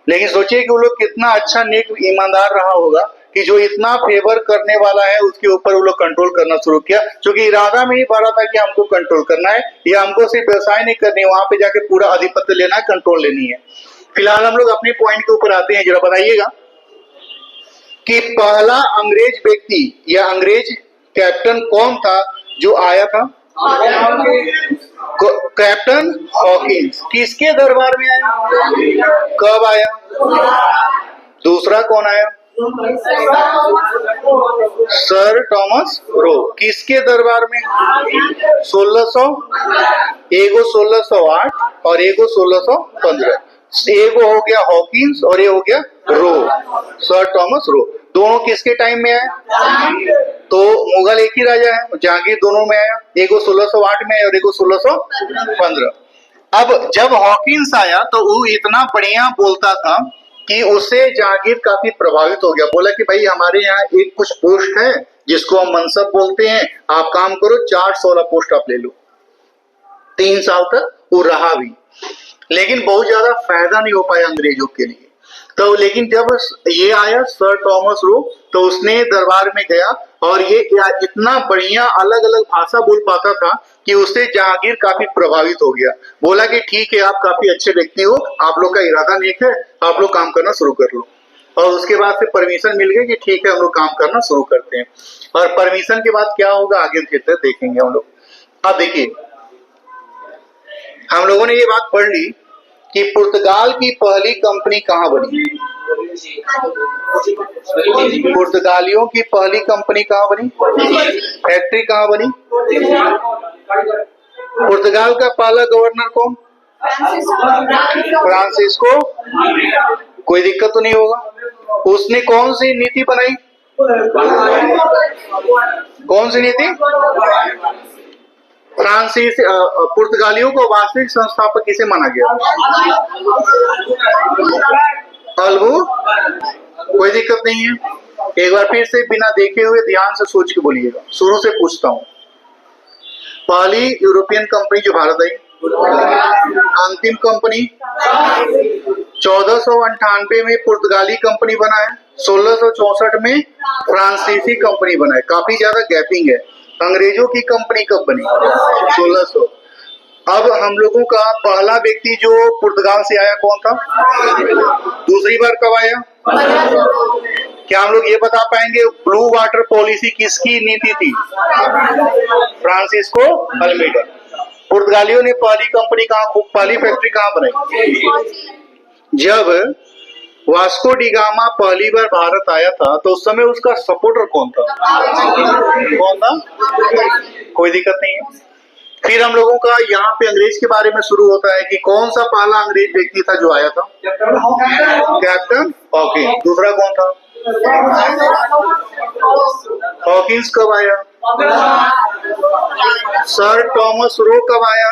लेकिन सोचिए कि वो लोग कितना अच्छा नेक ईमानदार रहा होगा कि जो इतना फेवर करने वाला है उसके ऊपर वो लोग कंट्रोल करना शुरू किया, क्योंकि इरादा में ही भरा था कि हमको कंट्रोल करना है या हमको सिर्फ व्यवसाय नहीं करनी है, वहां पे जाके पूरा आधिपत्य लेना है, कंट्रोल लेनी है। फिलहाल हम लोग अपने पॉइंट के ऊपर आते हैं। जरा बताइएगा कि पहला अंग्रेज व्यक्ति या अंग्रेज कैप्टन कौन था जो आया था? Captain Hawkins. किसके दरबार में आया? कब आया? दूसरा कौन आया? Sir Thomas Roe. किसके दरबार में? 1600, एगो 1608 और एगो 1615। एगो हो गया हॉकिंस और ये हो गया रो, सर टॉमस रो। दोनों किसके टाइम में आए? तो मुगल एक ही राजा है, जहांगीर दोनों में आया। एगो 1608 में और एगो 1615। अब जब हॉकिंस आया तो वो इतना बढ़िया बोलता था कि उससे जहांगीर काफी प्रभावित हो गया। बोला कि भाई हमारे यहाँ एक कुछ पोस्ट है जिसको हम मनसब बोलते हैं, आप काम करो, 416 पोस्ट आप ले लो। 3 साल तक वो रहा भी, लेकिन बहुत ज्यादा फायदा नहीं हो पाया अंग्रेजों के लिए। तो लेकिन जब ये आया सर टॉमस रो, तो उसने दरबार में गया और ये इतना बढ़िया अलग अलग भाषा बोल पाता था कि उससे जहांगीर काफी प्रभावित हो गया। बोला कि ठीक है, आप काफी अच्छे व्यक्ति हो, आप लोग का इरादा नेक है, आप लोग काम करना शुरू कर लो। और उसके बाद से परमिशन मिल गई कि ठीक है हम लोग काम करना शुरू करते हैं। और परमिशन के बाद क्या होगा आगे फिर देखेंगे हम लोग। अब देखिए, हम लोगों ने ये बात पढ़ ली कि पुर्तगाल की पहली कंपनी कहाँ बनी? पुर्तगालियों की पहली कंपनी कहाँ बनी? फैक्ट्री कहाँ बनी? पुर्तगाल का पहला गवर्नर कौन? फ्रांसिस्को। कोई दिक्कत तो नहीं होगा। उसने कौन सी नीति बनाई? कौन सी नीति? फ्रांसीस पुर्तगालियों को वास्तविक संस्थापक किसे माना गया? अल्बू। कोई दिक्कत नहीं है। एक बार फिर से बिना देखे हुए ध्यान से सोच के बोलिएगा। शुरू से पूछता हूँ, पहली यूरोपियन कंपनी जो भारत आई, अंतिम कंपनी 1498 में पुर्तगाली कंपनी बना है, 1664 में फ्रांसीसी कंपनी बना है। काफी ज्यादा गैपिंग है। अंग्रेजों की कंपनी कब बनी? 1600। अब हम लोगों का पहला व्यक्ति जो पुर्तगाल से आया कौन था? दूसरी बार कब आया? क्या हम लोग ये बता पाएंगे ब्लू वाटर पॉलिसी किसकी नीति थी? Francisco Almeida. पुर्तगालियों ने पहली कंपनी कहाँ, पहली फैक्ट्री कहाँ बनाई? जब वास्को डी गामा पहली बार भारत आया था तो उस समय उसका सपोर्टर कौन था? कौन था? कोई दिक्कत नहीं है। फिर हम लोगों का यहाँ पे अंग्रेज के बारे में शुरू होता है कि कौन सा पहला अंग्रेज व्यक्ति था जो आया था? Captain Hawkins. दूसरा कौन था? हॉकिंस कब आया? सर टॉमस रो कब आया?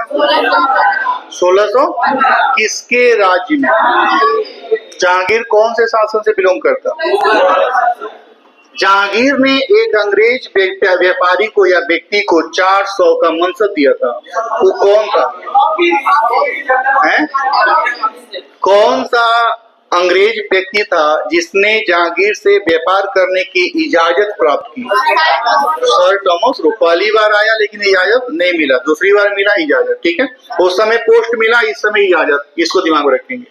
1600। किसके राज्य में? जहांगीर कौन से शासन से बिलोंग करता? जहांगीर ने एक अंग्रेज व्यापारी को या व्यक्ति को 400 का मनसब दिया था। वो कौन था? कौन सा अंग्रेज व्यक्ति था जिसने जहांगीर से व्यापार करने की इजाजत प्राप्त की? Sir Thomas Roe. पहली बार आया लेकिन इजाजत नहीं मिला, दूसरी बार मिला इजाजत। ठीक है, उस समय पोस्ट मिला, इस समय इजाजत। इसको दिमाग में रखेंगे।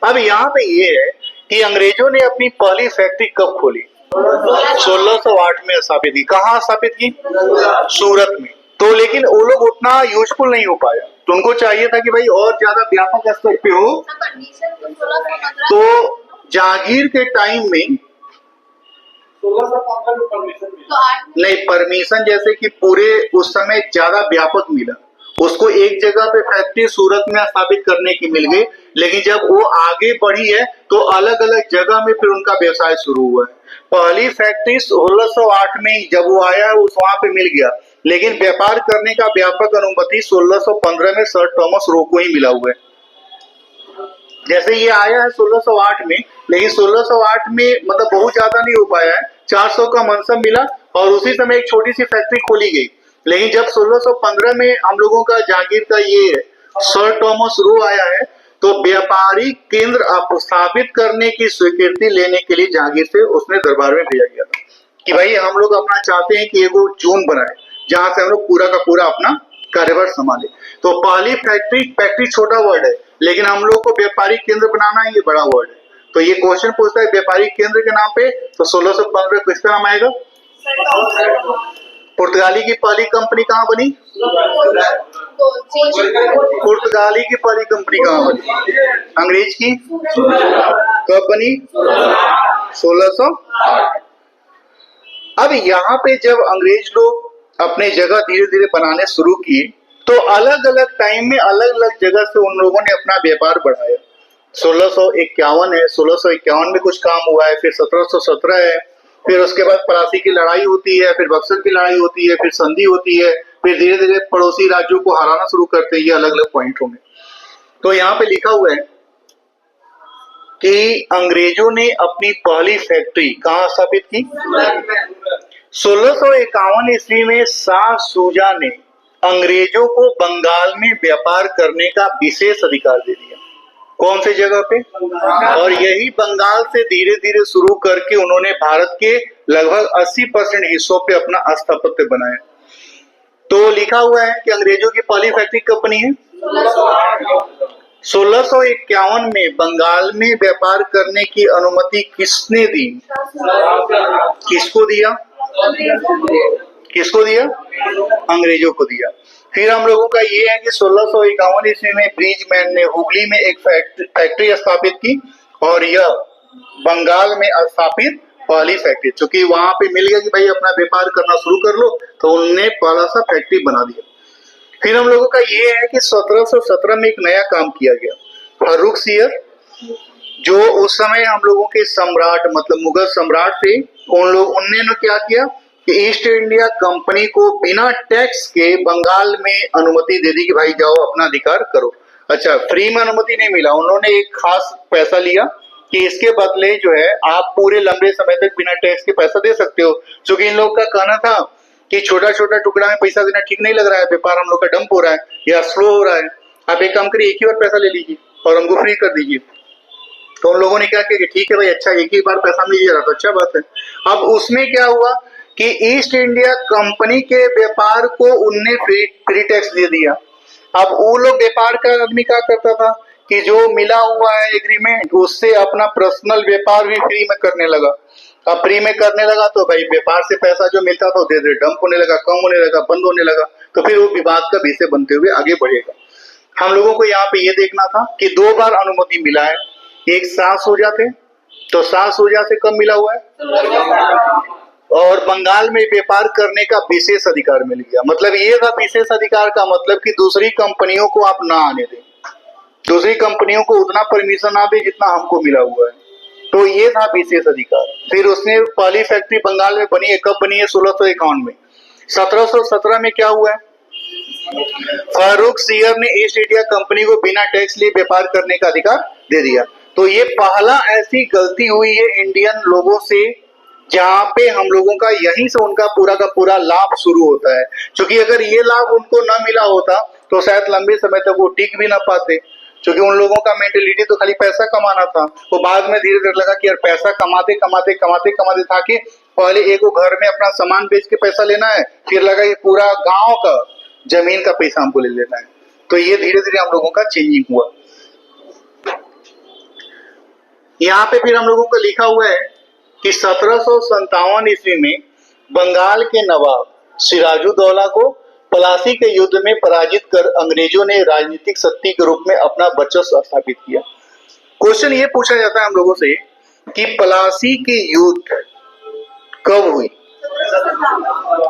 अब यहाँ पे ये है कि अंग्रेजों ने अपनी पहली फैक्ट्री कब खोली? 1608 में स्थापित की। कहाँ स्थापित की? सूरत में। तो लेकिन वो लोग उतना यूजफुल नहीं हो पाया, तो उनको चाहिए था कि भाई और ज्यादा व्यापक स्तर पे हो। तो जहांगीर के टाइम में नहीं, परमिशन जैसे कि पूरे उस समय ज्यादा व्यापक मिला। उसको एक जगह पे फैक्ट्री सूरत में स्थापित करने की मिल गई, लेकिन जब वो आगे बढ़ी है तो अलग अलग जगह में फिर उनका व्यवसाय शुरू हुआ है। पहली फैक्ट्री 1608 में जब वो आया है उस वहां पे मिल गया, लेकिन व्यापार करने का व्यापक अनुमति 1615 में सर टॉमस रो को ही मिला हुआ है। जैसे ये आया है 1608 में, लेकिन 1608 में मतलब बहुत ज्यादा नहीं हो पाया है। 400 का मनसब मिला और उसी समय एक छोटी सी फैक्ट्री खोली गई। लेकिन जब 1615 में हम लोगों का जहांगीर का ये सर थॉमस रो आया है, तो व्यापारिक केंद्र स्थापित करने की स्वीकृति लेने के लिए जहांगीर से उसने दरबार में भेजा गया था कि भाई हम लोग अपना चाहते हैं कि एगो जोन बनाए जहां से हम लोग पूरा का पूरा अपना कार्यभार संभाले। तो पहली फैक्ट्री छोटा वर्ड है, लेकिन हम लोग को व्यापारिक केंद्र बनाना ये बड़ा वर्ड है। तो ये क्वेश्चन पूछता है व्यापारिक केंद्र के नाम पे, तो 1615 किसका नाम आएगा? पुर्तगाली की पहली कंपनी कहाँ बनी? पुर्तगाली की पहली कंपनी कहाँ बनी? अंग्रेज की कब बनी? 1608। अब यहाँ पे जब अंग्रेज लोग अपने जगह धीरे धीरे बनाने शुरू किए, तो अलग अलग टाइम में अलग अलग जगह से उन लोगों ने अपना व्यापार बढ़ाया। 1651 है, 1651 में कुछ काम हुआ है, फिर 1717 है, फिर उसके बाद प्लासी की लड़ाई होती है, फिर बक्सर की लड़ाई होती है, फिर संधि होती है, फिर धीरे धीरे पड़ोसी राज्यों को हराना शुरू करते हैं। ये अलग अलग पॉइंट होंगे। तो यहाँ पे लिखा हुआ है कि अंग्रेजों ने अपनी पहली फैक्ट्री कहाँ स्थापित की? 1651 ईस्वी में शाह सूजा ने अंग्रेजों को बंगाल में व्यापार करने का विशेष अधिकार दे दिया। कौन सी जगह पे? और यही बंगाल से धीरे धीरे शुरू करके उन्होंने भारत के लगभग 80% हिस्सों पे अपना आधिपत्य बनाया। तो लिखा हुआ है कि अंग्रेजों की पहली फैक्ट्री कब बनी है? 1651 में बंगाल में व्यापार करने की अनुमति किसने दी? किसको दिया? किसको दिया? अंग्रेजों को दिया। फिर हम लोगों का ये है कि 1651 ईस्वी में ब्रिजमैन ने हुगली में एक फैक्ट्री स्थापित की और यह बंगाल में स्थापित पहली फैक्ट्री, चूंकि वहां पे मिल गया कि भाई अपना व्यापार करना शुरू कर लो, तो उन्होंने पहला सा फैक्ट्री बना दिया। फिर हम लोगों का ये है कि 1717 में एक नया काम किया गया। फर्रुख सियर जो उस समय हम लोगों के सम्राट मतलब मुगल सम्राट थे, उनने क्या किया कि ईस्ट इंडिया कंपनी को बिना टैक्स के बंगाल में अनुमति दे दी कि भाई जाओ अपना अधिकार करो। अच्छा, फ्री में अनुमति नहीं मिला, उन्होंने एक खास पैसा लिया कि इसके बदले जो है आप पूरे लंबे समय तक बिना टैक्स के पैसा दे सकते हो। क्योंकि इन लोगों का कहना था कि छोटा छोटा टुकड़ा में पैसा देना ठीक नहीं लग रहा है, व्यापार हम लोग का डंप हो रहा है या स्लो हो रहा है, आप एक काम करिए एक ही बार पैसा ले लीजिए और हमको फ्री कर दीजिए। तो उन लोगों ने क्या किया कि ठीक है भाई, अच्छा एक ही बार पैसा मिल जा रहा तो अच्छा बात है। अब उसमें क्या हुआ कि ईस्ट इंडिया कंपनी के व्यापार को उनने फ्री टैक्स दे दिया। अब वो लोग व्यापार का आदमी क्या करता था कि जो मिला हुआ है एग्रीमेंट उससे अपना पर्सनल व्यापार भी फ्री में करने लगा। अब फ्री में करने लगा तो भाई व्यापार से पैसा जो मिलता था धीरे धीरे डंप होने लगा, कम होने लगा, बंद होने लगा। तो फिर वो विवाद का विषय बनते हुए आगे बढ़ेगा। हम लोगों को यहाँ पे ये देखना था कि 2 बार अनुमति मिला है। एक शाह सूजा थे, तो शाह सूजा से कब मिला हुआ है? और बंगाल में व्यापार करने का विशेष अधिकार मिल गया। मतलब ये था विशेष अधिकार का मतलब कि दूसरी कंपनियों को आप ना आने दें, दूसरी कंपनियों को उतना परमिशन ना दे जितना हमको मिला हुआ है। तो ये था विशेष अधिकार। फिर उसने पहली फैक्ट्री बंगाल में बनी है। कब बनी है? 1651 में। 1717 में क्या हुआ है? फारूक सियर ने ईस्ट इंडिया कंपनी को बिना टैक्स लिए व्यापार करने का अधिकार दे दिया। तो ये पहला ऐसी गलती हुई है इंडियन लोगों से जहां पे हम लोगों का यहीं से उनका पूरा का पूरा लाभ शुरू होता है। क्योंकि अगर ये लाभ उनको ना मिला होता तो शायद लंबे समय तक वो टिक भी ना पाते, क्योंकि उन लोगों का मेंटेलिटी तो खाली पैसा कमाना था। वो बाद में धीरे धीरे लगा कि यार पैसा कमाते कमाते कमाते कमाते था कि पहले एक घर में अपना सामान बेच के पैसा लेना है, फिर लगा कि पूरा गांव का जमीन का पैसा हमको ले लेना है। तो ये धीरे धीरे हम लोगों का चेंजिंग हुआ। यहाँ पे फिर हम लोगों का लिखा हुआ है कि 1757 ईस्वी में बंगाल के नवाब सिराजुद्दौला को प्लासी के युद्ध में पराजित कर अंग्रेजों ने राजनीतिक शक्ति के रूप में अपना वर्चस्व स्थापित किया। क्वेश्चन ये पूछा जाता है हम लोगों से कि प्लासी की युद्ध कब हुई?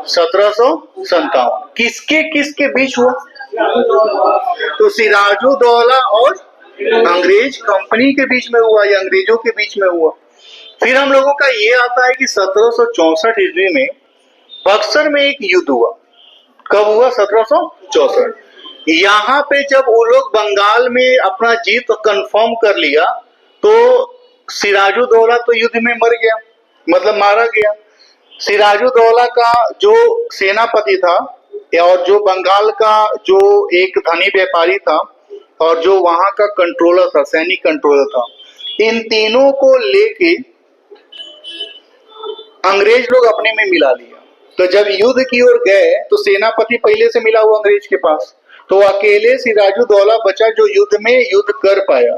1757। किसके किसके बीच हुआ? तो सिराजुद्दौला और अंग्रेज कंपनी के बीच में हुआ या अंग्रेजों के बीच में हुआ। फिर हम लोगों का ये आता है कि 1764 ईस्वी में बक्सर में एक युद्ध हुआ। कब हुआ? 1764। यहाँ पे जब वो लोग बंगाल में अपना जीत कंफर्म कर लिया तो सिराजुद्दौला तो युद्ध में मर गया, मतलब मारा गया। सिराजुद्दौला का जो सेनापति था और जो बंगाल का जो एक धनी व्यापारी था और जो वहां का कंट्रोलर था, सैनिक कंट्रोलर था, इन तीनों को लेके अंग्रेज लोग अपने में मिला लिया। तो जब युद्ध की ओर गए तो सेनापति पहले से मिला हुआ अंग्रेज के पास, तो अकेले सिराजुद्दौला बचा जो युद्ध में युद्ध कर पाया।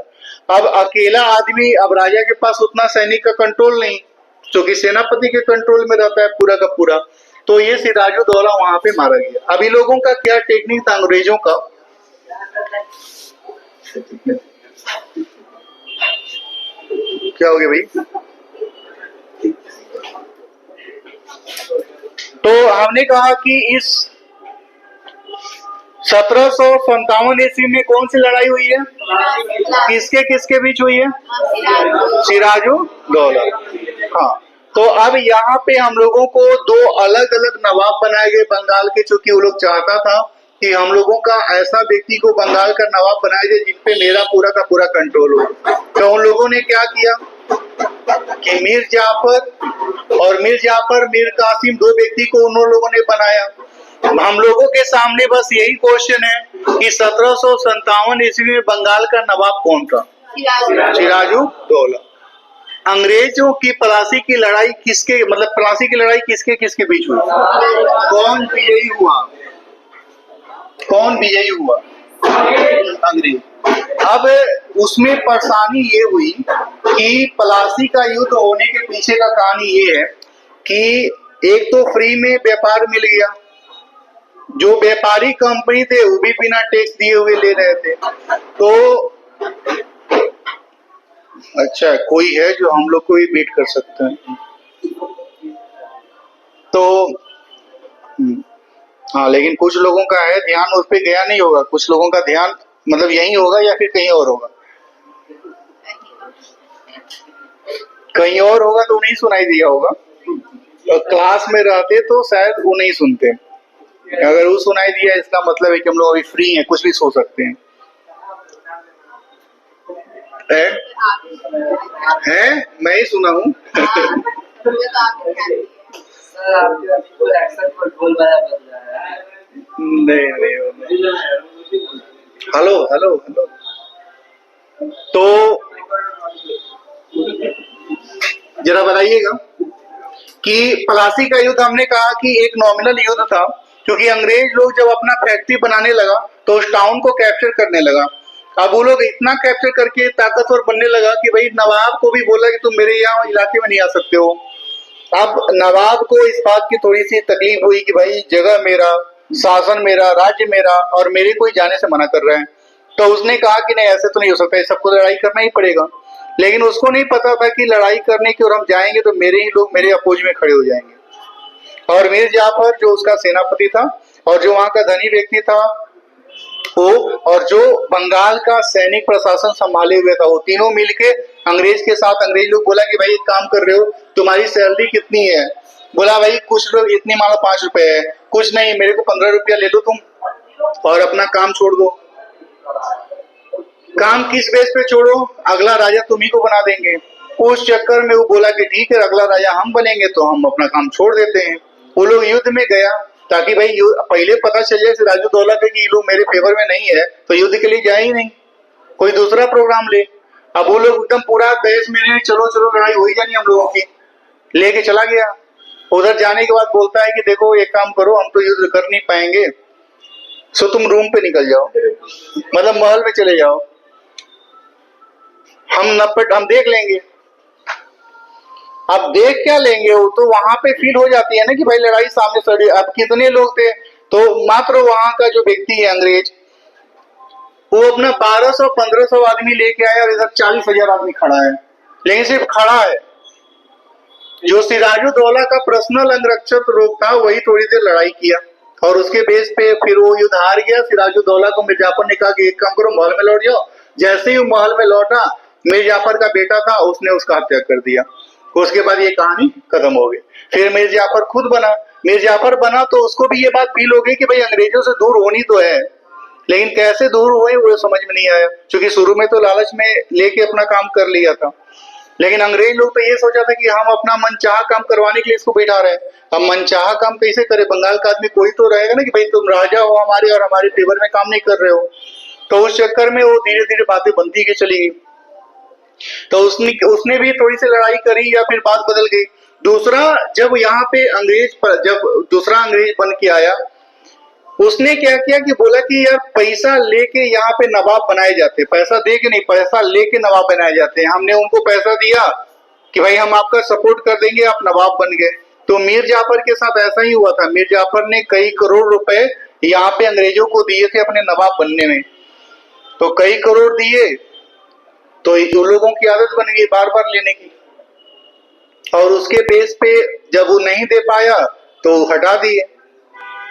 अब अकेला आदमी, अब राजा के पास उतना सैनिक का कंट्रोल नहीं, क्योंकि सेनापति के कंट्रोल में रहता है पूरा का पूरा। तो ये सिराजुद्दौला वहां पे मारा गया। अभी लोगों का क्या टेक्निक था अंग्रेजों का, क्या हो गया भाई? तो हमने कहा कि इस 1757 ईस्वी में कौन सी लड़ाई हुई है, किसके किसके बीच हुई है? सिराजुद्दौला। हाँ, तो अब यहाँ पे हम लोगों को दो अलग अलग नवाब बनाए गए बंगाल के, चूंकि वो लोग चाहता था कि हम लोगों का ऐसा व्यक्ति को बंगाल का नवाब बनाया जाए जिन पे मेरा पूरा का पूरा कंट्रोल हो। तो उन लोगों ने क्या किया कि मीर जाफर और मीर कासिम, दो व्यक्ति को उन लोगों ने बनाया। हम लोगों के सामने बस यही क्वेश्चन है कि 1757 ईस्वी में बंगाल का नवाब कौन था? सिराजुद्दौला। अंग्रेजों की पलासी की लड़ाई किसके, मतलब पलासी की लड़ाई किसके किसके बीच हुई? कौन विजयी हुआ? कौन विजयी हुआ? अंग्रेज। अब उसमें परेशानी ये हुई कि पलासी का युद्ध होने के पीछे का कहानी ये है कि एक तो फ्री में व्यापार मिल गया, जो व्यापारी कंपनी थे वो भी बिना टैक्स दिए हुए ले रहे थे। तो अच्छा, कोई है जो हम लोग को भी बीट कर सकते हैं? तो हाँ, लेकिन कुछ लोगों का है ध्यान उस पर गया नहीं होगा, कुछ लोगों का ध्यान मतलब यहीं होगा या फिर कहीं और होगा। कहीं और होगा तो नहीं सुनाई दिया होगा, और क्लास में रहते तो शायद वो नहीं सुनते। अगर वो सुनाई दिया इसका मतलब है कि हम लोग अभी फ्री हैं, कुछ भी सो सकते हैं। है? मैं ही सुना हूँ। नहीं नहीं, हेलो हेलो हेलो। तो जरा बताइएगा कि पलासी का युद्ध हमने कहा कि एक नॉमिनल युद्ध था, क्योंकि अंग्रेज लोग जब अपना फैक्ट्री बनाने लगा तो उस टाउन को कैप्चर करने लगा। अब वो लोग इतना कैप्चर करके ताकतवर बनने लगा कि भाई नवाब को भी बोला कि तुम मेरे यहाँ इलाके में नहीं आ सकते हो। अब नवाब को इस बात की थोड़ी सी तकलीफ हुई कि भाई जगह मेरा, शासन मेरा, राज्य मेरा, और मेरे को ही जाने से मना कर रहे हैं। तो उसने कहा कि नहीं, ऐसे तो नहीं हो सकता, सबको लड़ाई करना ही पड़ेगा। लेकिन उसको नहीं पता था कि लड़ाई करने की और हम जाएंगे तो मेरे ही लोग मेरे अपोज में खड़े हो जाएंगे। और मीर जाफर जो उसका सेनापति था और जो वहां का धनी व्यक्ति था वो, और जो बंगाल का सैनिक प्रशासन संभाले हुए था, वो तीनों मिलके अंग्रेज के साथ, अंग्रेज लोग बोला कि भाई एक काम कर रहे हो, तुम्हारी सैलरी कितनी है? बोला भाई कुछ लोग इतनी मानो 5 रुपए है। कुछ नहीं, मेरे को 15 रुपया ले लो तुम और अपना काम छोड़ दो। काम किस बेस पे छोड़ो? अगला राजा तुम्ही को बना देंगे। उस चक्कर में वो बोला कि ठीक है, अगला राजा हम बनेंगे तो हम अपना काम छोड़ देते हैं। वो लोग युद्ध में गया ताकि भाई पहले पता चल जाए सिराजुद्दौला के कि ये लोग मेरे फेवर में नहीं है, तो युद्ध के लिए जाए ही नहीं, कोई दूसरा प्रोग्राम ले। अब वो लोग एकदम पूरा देश में चलो चलो लड़ाई हो ही जानी हम लोगों की, लेके चला गया। उधर जाने के बाद बोलता है कि देखो एक काम करो, हम तो युद्ध कर नहीं पाएंगे, सो तुम रूम पे निकल जाओ, मतलब महल में चले जाओ, हम देख लेंगे। अब देख क्या लेंगे, वो तो वहां पे फील हो जाती है ना कि भाई लड़ाई सामने सड़ी। अब कितने लोग थे? तो मात्र वहां का जो व्यक्ति है अंग्रेज, वो अपना 1200-1500 आदमी लेके आया और इधर 40,000 आदमी खड़ा है। लेकिन सिर्फ खड़ा है। जो सिराजुद्दौला का पर्सनल अंगरक्षक लोग था वही थोड़ी देर लड़ाई किया और उसके बेस पे फिर वो युद्ध हार गया। सिराजुद्दौला को मीर जाफर ने कहा कि एक काम करो, महल में लौट जाओ। जैसे ही वो महल में लौटा, मीर जाफर का बेटा था, उसने उसका हत्या कर दिया। उसके बाद ये कहानी खत्म हो गई। फिर मीर जाफर खुद बना। मीर जाफर बना तो उसको भी ये बात फील हो गई कि भाई अंग्रेजों से दूर होनी तो है, लेकिन कैसे दूर हुए वो समझ में नहीं आया, क्योंकि शुरू में तो लालच में लेके अपना काम कर लिया था। लेकिन अंग्रेज लोग तो ये सोचा था कि हम अपना मनचाहा काम करवाने के लिए इसको बैठा रहे हैं। हम मनचाहा काम कैसे करें? बंगाल का आदमी कोई तो रहेगा ना कि भाई तुम राजा हो हमारे और हमारे फेवर में काम नहीं कर रहे हो। तो उस चक्कर में वो धीरे धीरे बातें बनती गई चली गई। तो उसने भी थोड़ी सी लड़ाई करी या फिर बात बदल गई। दूसरा, जब यहाँ पे जब दूसरा अंग्रेज बन के आया, उसने क्या किया कि बोला कि यार पैसा लेके यहाँ पे नवाब बनाए जाते, पैसा दे के नहीं, पैसा लेके नवाब बनाए जाते हैं। हमने उनको पैसा दिया कि भाई हम आपका सपोर्ट कर देंगे, आप नवाब बन गए। तो मीर जाफर के साथ ऐसा ही हुआ था। मीर जाफर ने कई करोड़ रुपए यहाँ पे अंग्रेजों को दिए थे अपने नवाब बनने में। तो कई करोड़ दिए तो उन लोगों की आदत बन गई बार बार लेने की, और उसके बेस पे जब वो नहीं दे पाया तो हटा दिए,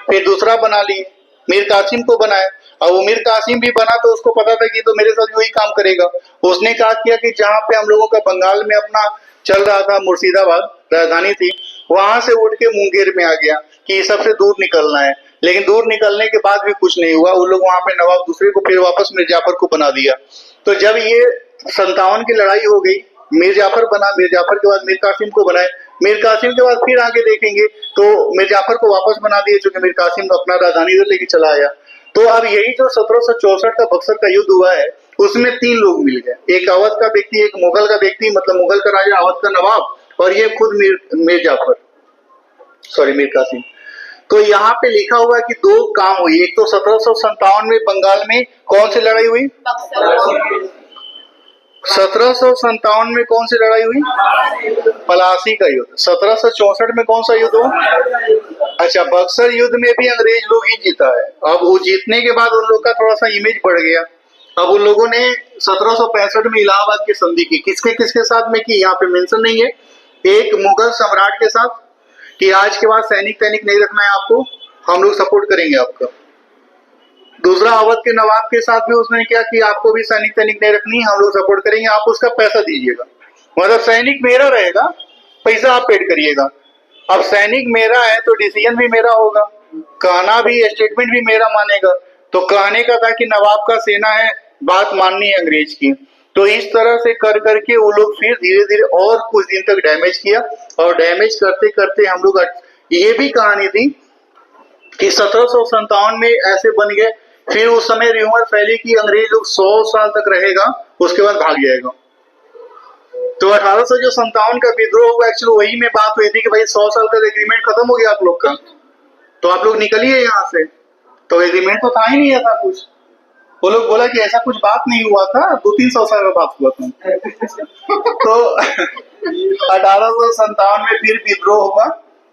फिर दूसरा बना लिए, मीर कासिम को बनाया। और वो मीर कासिम भी बना तो उसको पता था कि तो मेरे साथ वही काम करेगा। उसने कहा किया कि जहाँ पे हम लोगों का बंगाल में अपना चल रहा था, मुर्शिदाबाद राजधानी थी, वहां से उठ के मुंगेर में आ गया कि सबसे दूर निकलना है। लेकिन दूर निकलने के बाद भी कुछ नहीं हुआ। उन लोग वहां पे नवाब दूसरे को फिर वापस मीर जाफर को बना दिया। तो जब ये 57 की लड़ाई हो गई, मीर जाफर बना, मीर जाफर के बाद मीर कासिम को बनाए, मीर कासिम के बाद फिर आगे देखेंगे तो मीर जाफर को वापस बना दिए, क्योंकि मीर कासिम अपना राजधानी इधर लेके चला आया। तो अब यही जो 1764 का बक्सर का युद्ध हुआ है, उसमें 3 लोग मिल गए, एक अवध का व्यक्ति, एक मुगल का व्यक्ति, मतलब मुगल का राजा अवध का नवाब, और ये खुद मीर कासिम। तो यहाँ पे लिखा हुआ है कि 2 काम हुई। एक तो 1757 में बंगाल में कौन सी लड़ाई हुई? 1757 में कौन सी लड़ाई हुई? पलासी का युद्ध। 1764 में कौन सा युद्ध हुआ? अच्छा, बक्सर युद्ध में भी अंग्रेज लोग ही जीता है। अब वो जीतने के बाद उन लोग का थोड़ा सा इमेज बढ़ गया। अब उन लोगों ने 1765 में इलाहाबाद की संधि की। किसके साथ में की यहाँ पे मेंशन नहीं है। एक मुगल सम्राट के साथ कि आज के बाद सैनिक नहीं रखना है आपको, हम लोग सपोर्ट करेंगे आपका। दूसरा, अवध के नवाब के साथ भी उसने क्या कि आपको भी सैनिक नहीं रखनी, हम लोग सपोर्ट करेंगे, आप उसका पैसा दीजिएगा। मतलब सैनिक मेरा रहेगा, पैसा आप पेड करिएगा। अब सैनिक मेरा है तो डिसीजन भी मेरा होगा, कहना भी, स्टेटमेंट भी मेरा मानेगा। तो कहने का था कि नवाब का सेना है, बात माननी है अंग्रेज की। तो इस तरह से कर करके वो लोग फिर धीरे धीरे और कुछ दिन तक डैमेज किया, और डैमेज करते करते हम लोग, ये भी कहानी थी कि 1757 में ऐसे बन गए। फिर उस समय र्यूमर फैली कि अंग्रेज लोग 100 साल तक रहेगा, उसके बाद भाग जाएगा। तो 1857 का विद्रोह हुआ। एक्चुअली वही में बात हुई थी कि भाई 100 साल का एग्रीमेंट खत्म हो गया आप लोग का, तो आप लोग निकलिए यहाँ से। तो एग्रीमेंट तो था ही नहीं ऐसा कुछ। वो लोग बोला कि ऐसा कुछ बात नहीं हुआ था, 200-300 साल का बात हुआ था। तो 1857 में फिर विद्रोह हुआ,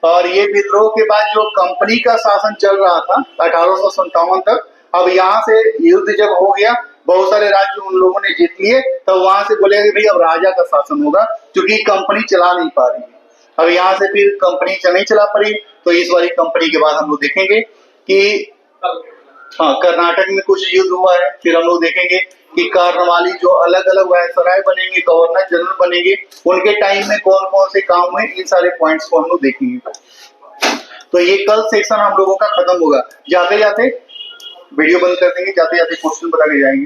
और ये विद्रोह के बाद जो कंपनी का शासन चल रहा था 1857 तक, अब यहाँ से युद्ध जब हो गया, बहुत सारे राज्य उन लोगों ने जीत लिए, तो वहां से बोले भाई अब राजा का शासन होगा, क्योंकि कंपनी चला नहीं पा रही है। अब यहाँ से फिर कंपनी नहीं चला पाई, तो इस वाली कंपनी के बाद हम लोग देखेंगे कि हाँ, कर्नाटक में कुछ युद्ध हुआ है। फिर हम लोग देखेंगे कि कार्नवाली जो अलग अलग वायसराय बनेंगे, गवर्नर जनरल बनेंगे, उनके टाइम में कौन कौन से काम हुए, इन सारे पॉइंट्स को हम लोग देखेंगे। तो ये कल सेक्शन हम लोगों का खत्म होगा। जाते जाते वीडियो बंद कर देंगे, जाते जाते क्वेश्चन बता के जाएंगे।